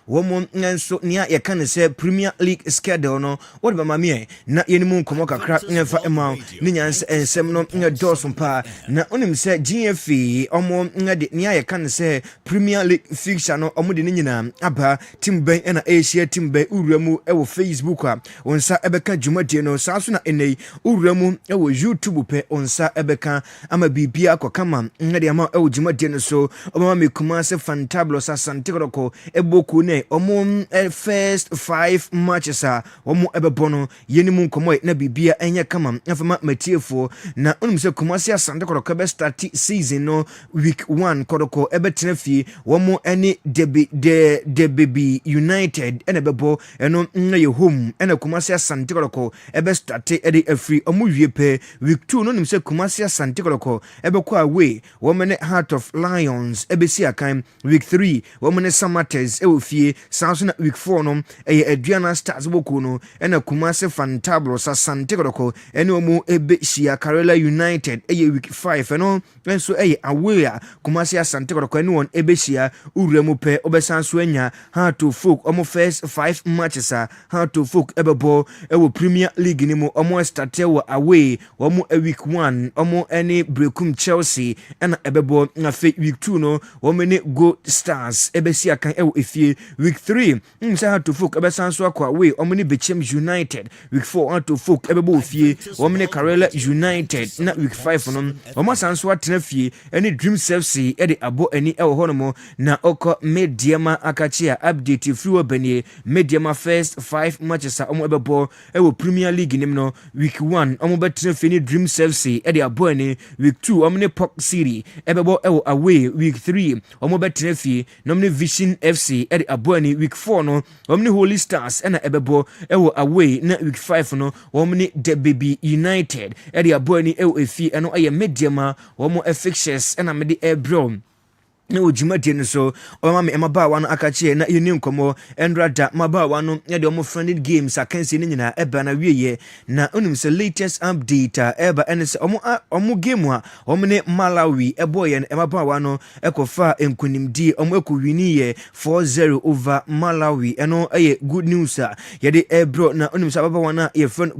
[SPEAKER 18] womo nso nia ye kan se Premier League schedule no wo de mama me na yenimu nkomo kakra nfa ema ni nyanse ensem no nya dosun pa na onim se GF omo ngade nia ye kan se Premier League fixture no omo de nyina aba team ben na Asia team ben uramu e wo Facebook a onsa ebeka dwumadie no saa so na enei uramu e wo YouTube pe onsa ebeka ama bibia akokama ngade ama e wo dwumadie no so omo me Kumasi fantabulous asante kodoko boku ne omo first 5 matches a omo ebebono yenimu nkomo na bibia enya kama afama matiefo na onum se Kumasi asante kodoko be start season no week 1 kodoko ebetena fi omo eni de baby United ena bebo eno na ye home ena Kumasi asante kodoko ebe start edi afri omo wiepe week 2 no nim se Kumasi asante kodoko ebekwa away omo ne Heart of Lions ebesi akan week 3 omo ne Samatters ofie Samsung week 4 no Adriana Stars boku no ena Kumasi fantabulous asante kodoko ene omo ebe shia Karela United week 5 no enso away Kumasi asante kodoko ene won ebe shia uremu pe obesanso anya Heart of Folk omo first 5 matches Heart of Folk ebebo ewo Premier League ni mo omo start wo away omo week 1 omo ene Brekum Chelsea ena ebebo na week 2 no omo ne Go Stars ebe shia kan ewo efie week 3 nsa Heart of Folk ebesanso akwa away omo ne Bechem United week 4 Heart of Folk ebebo ofie omo ne Karela United na week 5 no omo sanso atena fie ene Dreams FC ede abo eni ewo honomo na oko Mediama akachia update free obenie Mediama first 5 matches omo ebebo ewo Premier League nim no week 1 omo betena fie ni Dreams FC ede abo eni week 2 omo ne Pok City ebebo ewo away week 3 omo betena fie nomne Vision FC ede abo eni week 4 no omo ne Holy Stars ena ebebo ewo away na week 5 no omo ne The Baby United ede abo eni ewo efi eno aye Mediama omo fixtures ena mede ebro na ojumade no so o me emaba wa no akache na yeni nkomo endrada maba wa no ye de omo friendly games akansi ni nyina eba na wieye na onim se latest update eba ense omo game a omo ne Malawi eboye emaba wa no ekofa enkunimdi omo ekowiniye 4-0 over Malawi eno eye good news ye de ebro na onim se baba wa na ye friend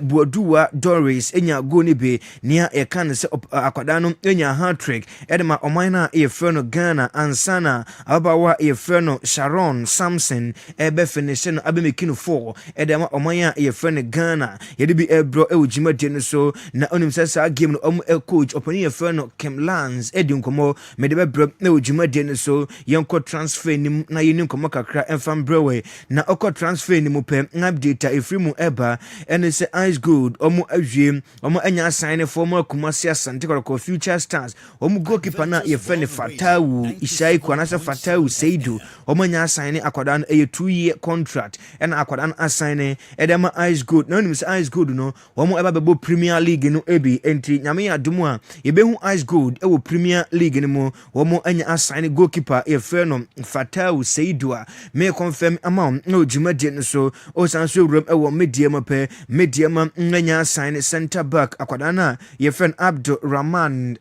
[SPEAKER 18] Buaduwa Doris enya go ni be nia e kan se akwada no enya hat-trick edema omana Efreno Ghana ansana abawa Efreno Sharon Samson ebe finish no abe mekino 4 edema omanya Efreno Ghana yede bi ebro ewujimade no so na onim sasa game no coach opani Efreno Kemlands edi nkomo medebe bro ewujimade no so yenko transfer nim na yeni nkomo kakra enfam brewe na oko transfer nim pe update efrimu eba ene se Ice Gold omo awie omo anya sign former Kumasi asante ko Future Stars omo goalkeeper na Efreno Fatau Ishai Kwanasa Fatau Seidu omanya assign akwadan a 2-year contract and akwadan assign edema Ice Gold no nim Ice Gold no omo eba bebo Premier League no ebi enti nyame adumu a yebehu Ice Gold ewo Premier League no mo omo anya assign goalkeeper Efreno Fatau Seidu a me confirm amount no jumade no so o sanso rom ewo Mediama pe Mediama anya assign center back akwadan Efreno Abdul Rahman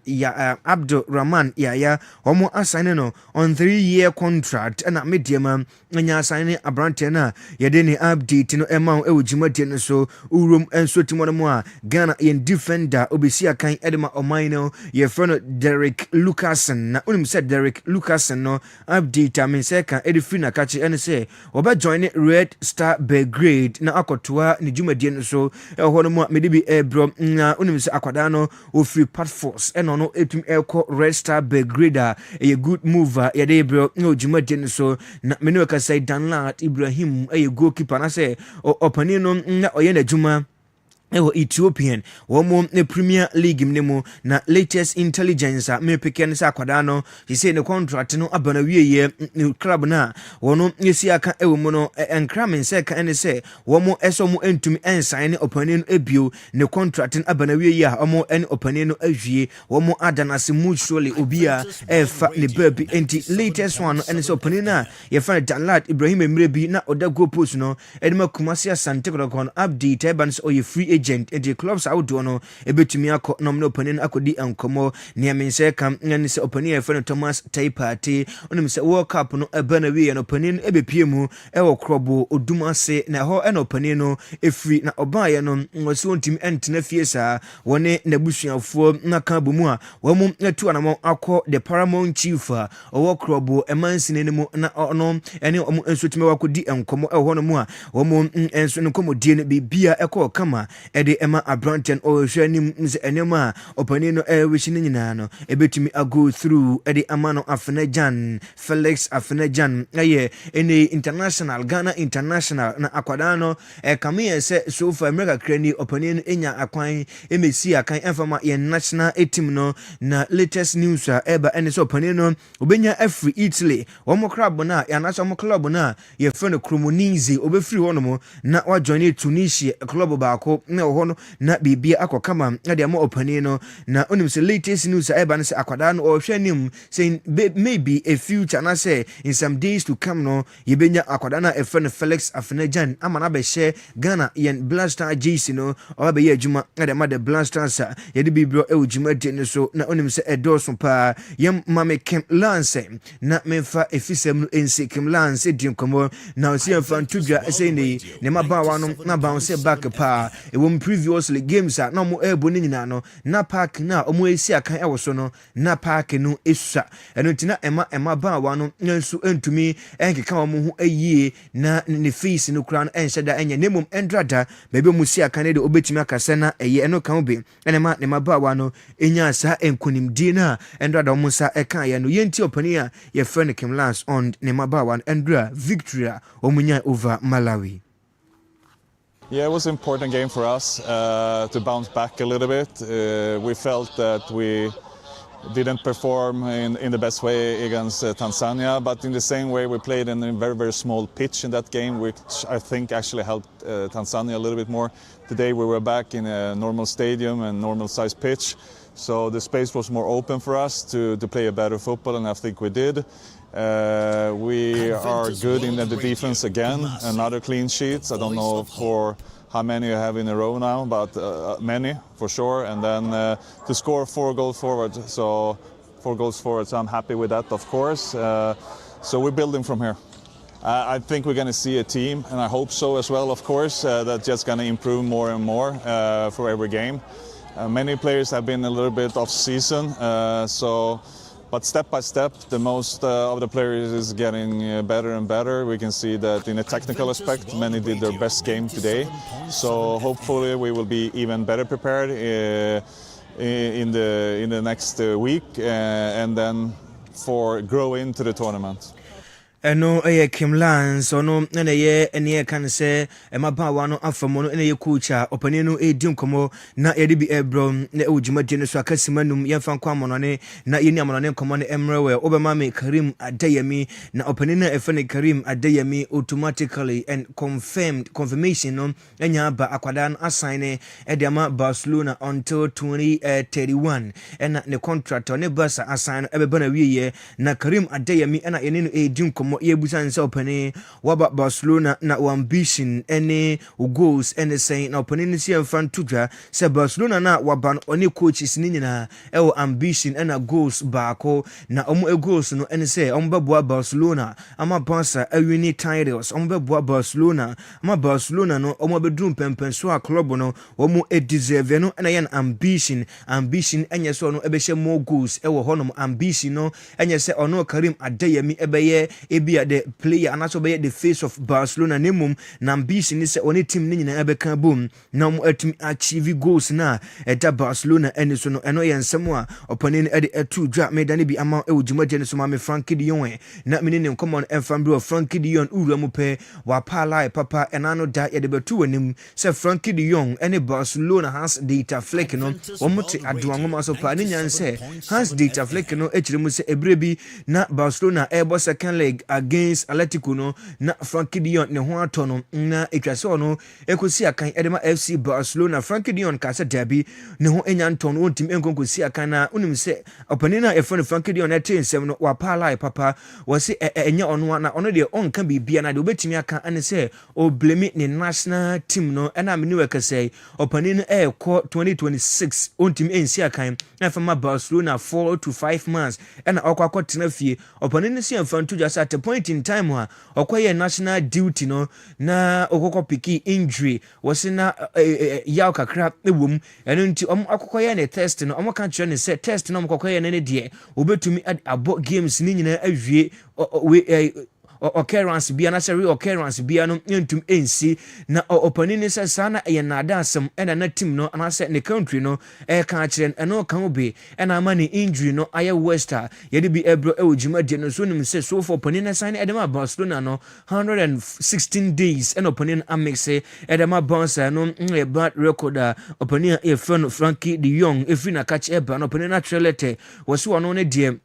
[SPEAKER 18] ya omo assign no on 3-year contract na Mediama anya assign abrante na yede ni update no ema ewujimade no so urom enso timono mo a Ghana yen defender obesi akan edema omaino ye friend Derek Lucasen na unim said Derek Lucasen no update amen se kan edifri na kachi ene se oba join Red Star Belgrade na akotoa ni jumade no so eho mo medibi ebro na unim se akwada no ofri Pat Force eno no etum elko Red Star Belgrade grader a good mover ya de bro no juma den so na me no ka say Danlad Ibrahim a goalkeeper na say opani no na oye na juma Ethiopian womo ne Premier League mnemo na latest intelligence me peken sa kwada no she say ne contract no abana wieye ne club na wono yesi aka ewomo no enkramen se ka ene se womo eso mo entumi ensign opani no ebio ne contract no abana wieye a omo en opani no awie womo adanase mutually obia efa ne baby enti latest one no ene se opani na ye fa Danlad Ibrahim Emrebi na oda go post no edema Kumasi Asante Kodakon update eban so ye free agent the clubs out no ebetumi akọ nomno opani no akodi ankomo ne amense kam ne se opani e fa Thomas Taipate onim se World Cup no eba na wi no opani no ebepie mu ewo krobo odumase na ho e no opani no efri na obaye no wose ontimi entena fie saa wone nabusuafo na ka bomu a wom etu anamo akọ the Paramount Chief owo krobo emansine ne mu na ono ene omo ensotime wakodi ankomo e ho no mu a wom enso no komodie ne bibia ekọ kama ede ema abranten o hwanim nse enema opani no wishi ne nyina no ebetumi go through ede amano Afenajan Felix Afenajan aye ene international Ghana international na akwada no kamie se so for America krani opani no enya akwan emesi akan enfama ye national team no na latest news eba ene so opani no obenya afri Italy womo club na ya na so mo club na ye fe no Cremonese obefri hono mo na wa join Tunisia club baako na hono na bibia akokama ade ama opani no na onim se latest news eba no se akwada no ohwanim saying maybe a future na say in some days to come no yebenya akwada na efre no Felix Afenajan amana be share Ghana yen Blaster JC no o be ye adwuma ade ma the Blasters yede bibro e odwuma de no so na onim se edoso pa yem mame Kim Lance na memfa efisem no ense Kim Lance di nkomo na osi emfa ntudwa say ne mabawa no na bounce back pa ewom previously games na mo ebo ni nyina no na park na omo esi akan ewo so no na park no esusa eno ntina ema bawa no nyansu entumi enkeka omo ho ayie na ne face no kura no enhyeda enye nemom endrada bebe mu si akan de obetumi akase na eye eno kan obi enema ne mabawa no enya sa enkonimdie na endrada omo sa eka ya no yenti opani a ye friend Kim Lance on ne mabawa endra victory omunya over Malawi.
[SPEAKER 3] Yeah, it was an important game for us to bounce back a little bit. We felt that we didn't perform in the best way against Tanzania, but in the same way we played in a very, very small pitch in that game, which I think actually helped Tanzania a little bit more. Today we were back in a normal stadium and normal size pitch, so the space was more open for us to play a better football, and I think we did. We are good in the defense again, another clean sheets. I don't know for how many you have in a row now, but many for sure. And then to score 4 goals forward, so 4 goals forward, so I'm happy with that, of course. So we're building from here. I think we're going to see a team, and I hope so as well, of course, that's just going to improve more and more for every game. Many players have been a little bit off season, but step by step, the most of the players is getting better and better. We can see that in a technical aspect, many did their best game today. So hopefully we will be even better prepared in the next week and then for grow into the tournament.
[SPEAKER 18] Eno Kim Lance ono na ye kan se emabawa no afamo no ye coach opani no edi nkomo na ye de bi ebro na ojuma de no so akasimanum ye fa kwa mono ne na ye ni amono ne nkomo ne emrewe obema me Karim Adeyemi na opani na efene Karim Adeyemi automatically and confirmation no enya ba akwada no assign e de ama Barcelona until 2031 and ne contract ne Barca assign e be bana wiye na Karim Adeyemi na ye ne no edi nkomo ye busan se opani waba Barcelona na ambition any goals and saying na opani ni si enfan tudwa se Barcelona na waba no oni coaches ni nyina e ambition and goals baako na omo goals no ene say omo beboa Barcelona ama Barca awini titles omo beboa Barcelona ama Barcelona no omo bedrum pempen so a club no omo deserve no na yen ambition enye so no ebehye more goals e wo honom ambition no enye se ono Karim Adeyemi ebeye be the player and also be the face of Barcelona nemum na ambition is on team ni nyina ebeka boom na mo atumi achieve goals na eta Barcelona ene so no eno ye nsem a opane ne de etu dwa me dane bi ama e ojumagye ne so ma me Frankie de Jong na me ne nkomo enfambre of Frankie de Jong ura mu pe wa palai papa enano da ye de betu wanim se Frankie de Jong ene Barcelona has data flick no omote adoanwoma so pa ne nyanse has data flick no echire mu se ebrebi na Barcelona ebo second leg against Atletico no na Frankie de Jong ne ho ato no na etwase no ekosi akan edema FC Barcelona Frankie de Jong ka se derby ne ho enya nton no tim enkonkosi akan na unim se opani na efo ne Frankie de Jong na tensem no wa palai papa wose enya ono na ono de onka bibia na de obetimi aka ane se o blame ne national team no ena me ni weka say opani no ekọ 2026 ontim ensi akan na fama Barcelona 4 to 5 months ena okwa tena fie opani no si amfantu just at a point in time ha okwaye national duty no na okoko piki injury wose na yaw kakra ewom eno nti akokwaye ne test no omo kan kire ne se test no okokwaye ne de obetumi abo games ni nyina awie occurrence bia na se occurrence bia no ntum ensi na opani ne se sana ye na adasem ena na team no na se ne country no ka kire eno kan obi ena ma ne injury no aye wester ye de bi ebro ewujima de no so nim se so for opani ne sign edema Barcelona no 116 days ena opani na amexe edema bouncer no e bad record opani e Frankie de Jong efri na catch eba no opani na trelete wose wono ne de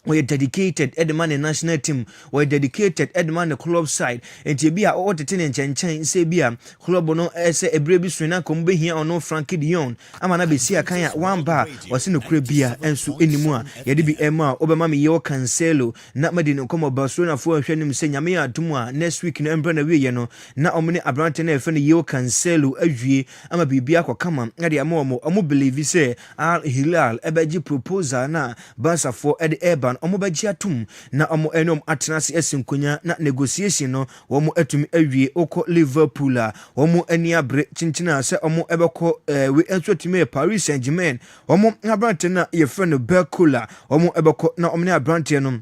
[SPEAKER 18] we dedicated Edman national team we dedicated Edman the club side enti bia o tete nchen se bia club no ese ebrebi suina kombe hia ono Frankie de Jong ama na be si akan ya wamba wose no kura bia enso enimu a ye de bi ema obema me yo Cancelo na mede no komo Barcelona fo ahwanim se nyame atum a next week no embra na wiye no na omne abrante na efe no yo Cancelo awie ama bibia akokama na de ama omo believe say Al Hilal ebeji proposal na Barca for eba omo baji atum na omo enom atenase asinkonya na negotiation no omo atumi awie oko Liverpool a omo ani abre chinchina se omo ebeko we atwatime Paris Saint-Germain omo abrante na ye friend Bercola omo ebeko na omo ne abrante no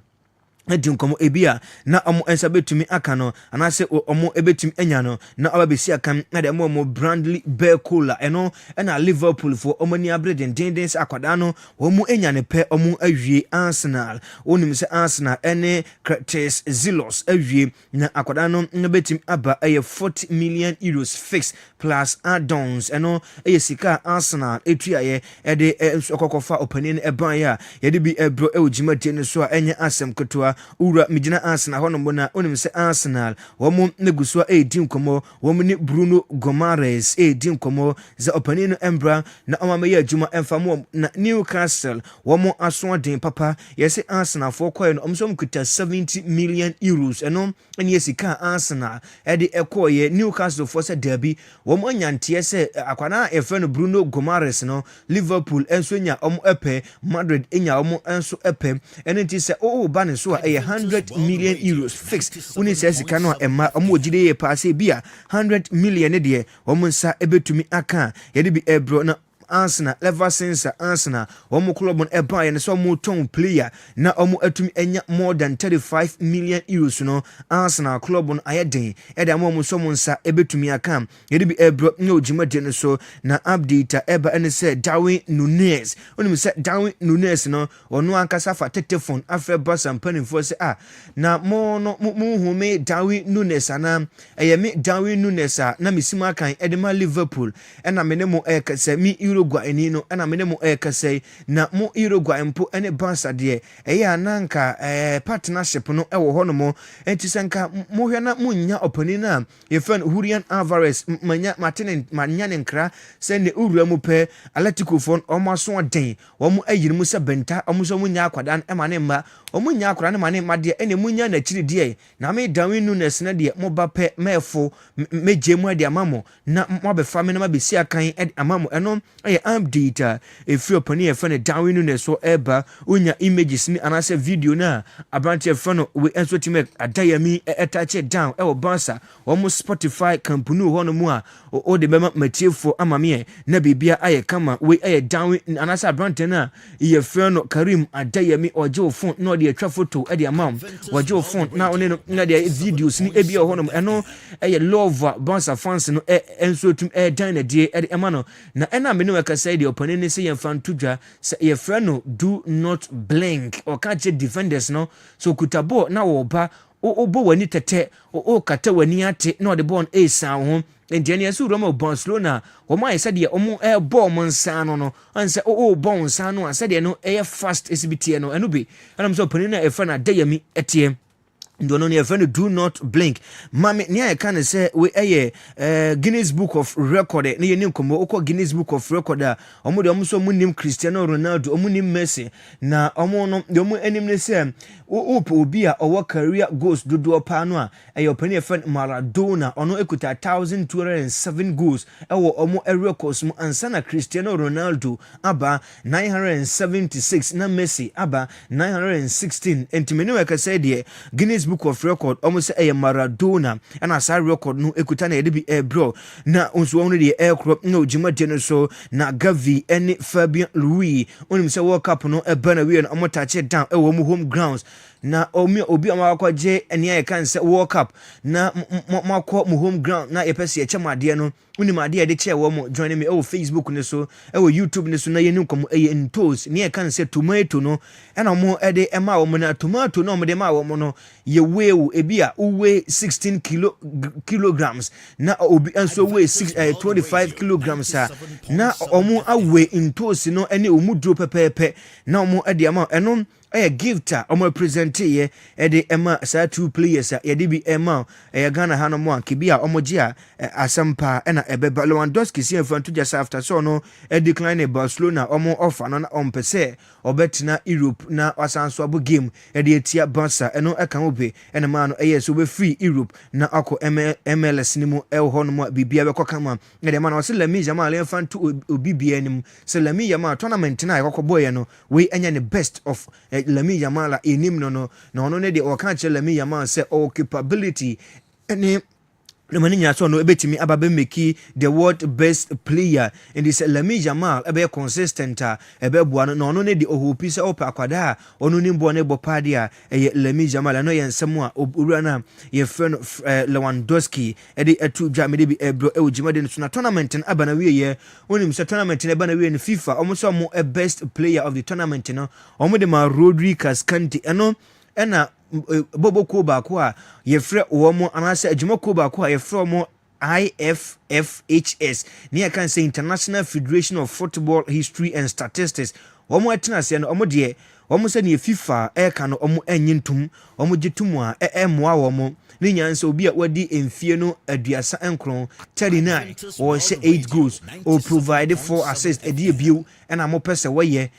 [SPEAKER 18] edi nkomo ebia na omo ensa betumi aka no anase omo ebetumi enya no na obabesi aka na de omo Brandley Bercola eno na Liverpool for omo ni abreden dendens akwada no omo enya ne pe omo awie Arsenal onim se Arsenal ene Curtis Zilos awie na akwada no na betumi aba 40 million euros fixed plus add-ons eno sika Arsenal etuaye ede okokofa opanion eban ya ye de bi ebro ewujima de so a enya asem kotwa ura mijina Arsenal hono mbona onim se Arsenal womo neguso edi nkomo womo ni Bruno Gomares edi nkomo za opanion embra na omame ya adwuma emfamo na Newcastle womo asoden papa yesi Arsenal for koy no omsom kuta 70 million euros eno eni sika Arsenal edi ekoye Newcastle for se derby womo anyantie se akwana efeno Bruno Gomares no Liverpool enso nya omo epe Madrid enya omo enso epe enti se bane so a 100 million euros fixed uni se sika no ema omo ogide ye pass bia 100 million de omo nsa ebetumi aka ye de bi ebro na Arsenal ever since Arsenal omo club on eba ye so mo ton player na omo atumi enya more than 35 million euros no Arsenal club on ayeden e da mo so mo nsa ebetumi aka ye de bi ebro na ojima de no so na update eba ene se Darwin Núñez onim se Darwin Núñez no ono ankasa fa telephone afre Barca mpanimfo se na mo no mo hu me Darwin Núñez ana eye me Darwin Núñez na misima kan edema Liverpool e na me ne mo e se mi Uruguay ni no na mene mo ekasai na mo Uruguay mpo ene Barca de nanka partnership no ewo hono mo enti senka mo hwe na munya opani na ye friend Julian Alvarez manya Martin manya nkra se ne uru mu pe Atletico fon omaso den wo mo ayiri mu se benta omuso munya akwada e mane mba omunya akwada ne mane mma de ene munya na chiri de na me Darwin Núñez na de mo ba pe mefo meje mu de amamo na mo be fa me na ma be si akan amamo eno update if your penny a friend down in so eba unya images ni anase video na abranche friend we enso time adayami attach it down bansa almost Spotify company hono mu a o de bema matiefo amame na bibia aye kama we aye down anase abrante na ye friend Karim adayami oje phone na de atwa photo e de amam oje phone na one na de videos ni ebia hono eno aye love bansa fans no enso tum dan na de e ema no na ena me no ka say the opponent say ye fan tudwa say ye friend no do not blink or catch defenders no so kutabo na wo ba o bo wani tete o kata wani ate na the ball e san ho enti ene asu Roma Barcelona o mai say de o ball mon san no anse o ball san no say de no e fast exhibit no eno bi anam so opponent na e friend adayami etie ndono ne friend do not blink mame ne I can say we Guinness Book of Record ne ye nim komo okọ Guinness Book of Record a omo de omo so munim Cristiano Ronaldo omo nim Messi na omo no de omo anim ne say obi a owo career goals dodo pa no a opani friend Maradona ono ekuta 1207 goals ewo omo records mu ansana Cristiano Ronaldo aba 976 na Messi aba 916 entimeni we ka say de Guinness Book of Record almost Maradona and as record no ekuta na yede bi bro na onso wonu de crop no jima de no so na Gavi any Fabian Louis onim say World Cup no bana we no touch it down ewo mu home grounds na obi amakwaje eni I can say World Cup na makwa mu home ground na yepese echemade no unim ade de che wo mo join me Facebook ne so YouTube ne so na yenim kom entos ne I can say tomato no ena mo de ema wo na tomato no mo de ma wo no ye weigh ebi a weigh 16 kilograms na obi enso weigh 25 kilograms na omo awe entos no ene omu dro pepepe na omo de ama eno gift omo present ye de ema sa two players ye de bi ema Ghana hano mo anke omo gi asampa ena ebeba Lewandowski si enfan to just after so no decline Barcelona omo offer no na ompese obetina Europe na asanso abo game de etia Barca eno eka obe ena ma no so be free Europe na akọ MLS ni mu hono mo bibia be kokama de ma no se Lamine Yamal enfan to obibia nim se Lamine Yamal tournament na akọ boy no we enya the best of Lamine Yamal enim no ono ne de o kan che Lamine Yamal say capability ene no mani so no ebetimi ababe meki the world best player and this Lamine Yamal ebe consistent ebe boa no ono ne de ohopi se opa akwada ono ni mbo ne bopade a Lamine Yamal no yensem a owura na ye friend Lewandowski ede atu dwamede bi ebro ewjima de no tournament na abana wie ye onim se tournament na abana wie no FIFA omo so mo best player of the tournament no omo de ma Rodri Cascante eno ena bobo ko ba ko a ye frɛ wo mo anase adwuma ko ba ko a ye frɛ mo IFFHS ne kan say International Federation of Football History and Statistics wo mo atena se no omo de wo mo se ne FIFA ka no omo anyintum omo gitum a moa wo mo ne nyanse obi a wadi emfie no aduasa enkron 39 or say 8 goals or provide 4 assists edi bio na mo pese we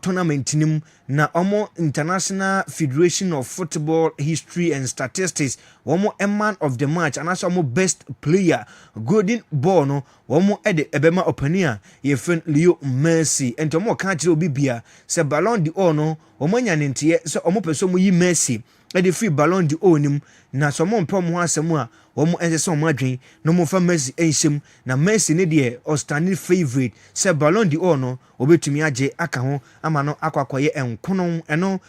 [SPEAKER 18] tournament nim na omo International Federation of Football History and Statistics omo man of the match and also omo best player golden ball no omo ebema opania ye friend Leo Messi ento omo kan kire obi bia se Ballon d'Or no omo nya ntie se omo peso mo yi Messi the free Ballon d'Or nim na so mo mpom ho asemu a wo mo ense so mo adwen no mo fa Messi enhyem na Messi ne de o standing favorite se Ballon d'Or no obetumi age aka ho ama no akwakoye enkono eno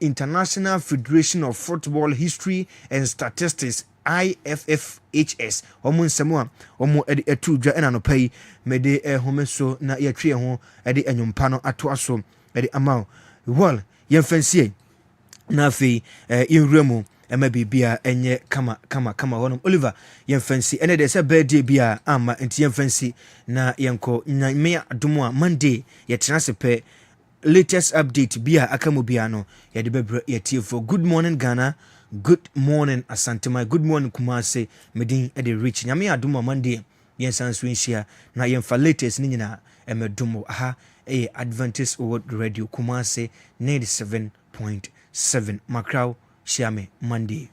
[SPEAKER 18] International Federation of Football History and Statistics IFFHS omo nsemu a omo etu dwa ena no pai mede homeso na yetwe ho enwumpa no ato aso ama well yemfansie na fi inremu ema bibia enye kama honum Oliver yemfansi ene de se birthday bia ama enti yemfansi na yenko me adomo a Monday yetena sepe latest update bia akamu bia no yede bebre yetie for good morning Ghana, good morning Asante, good morning Kumasi medin e de rich nyame adomo Monday yensanso nhia na yemfa latest ni nyina emedomo aha Adventist World Radio Kumasi 97.7 Macau Shiame Monday.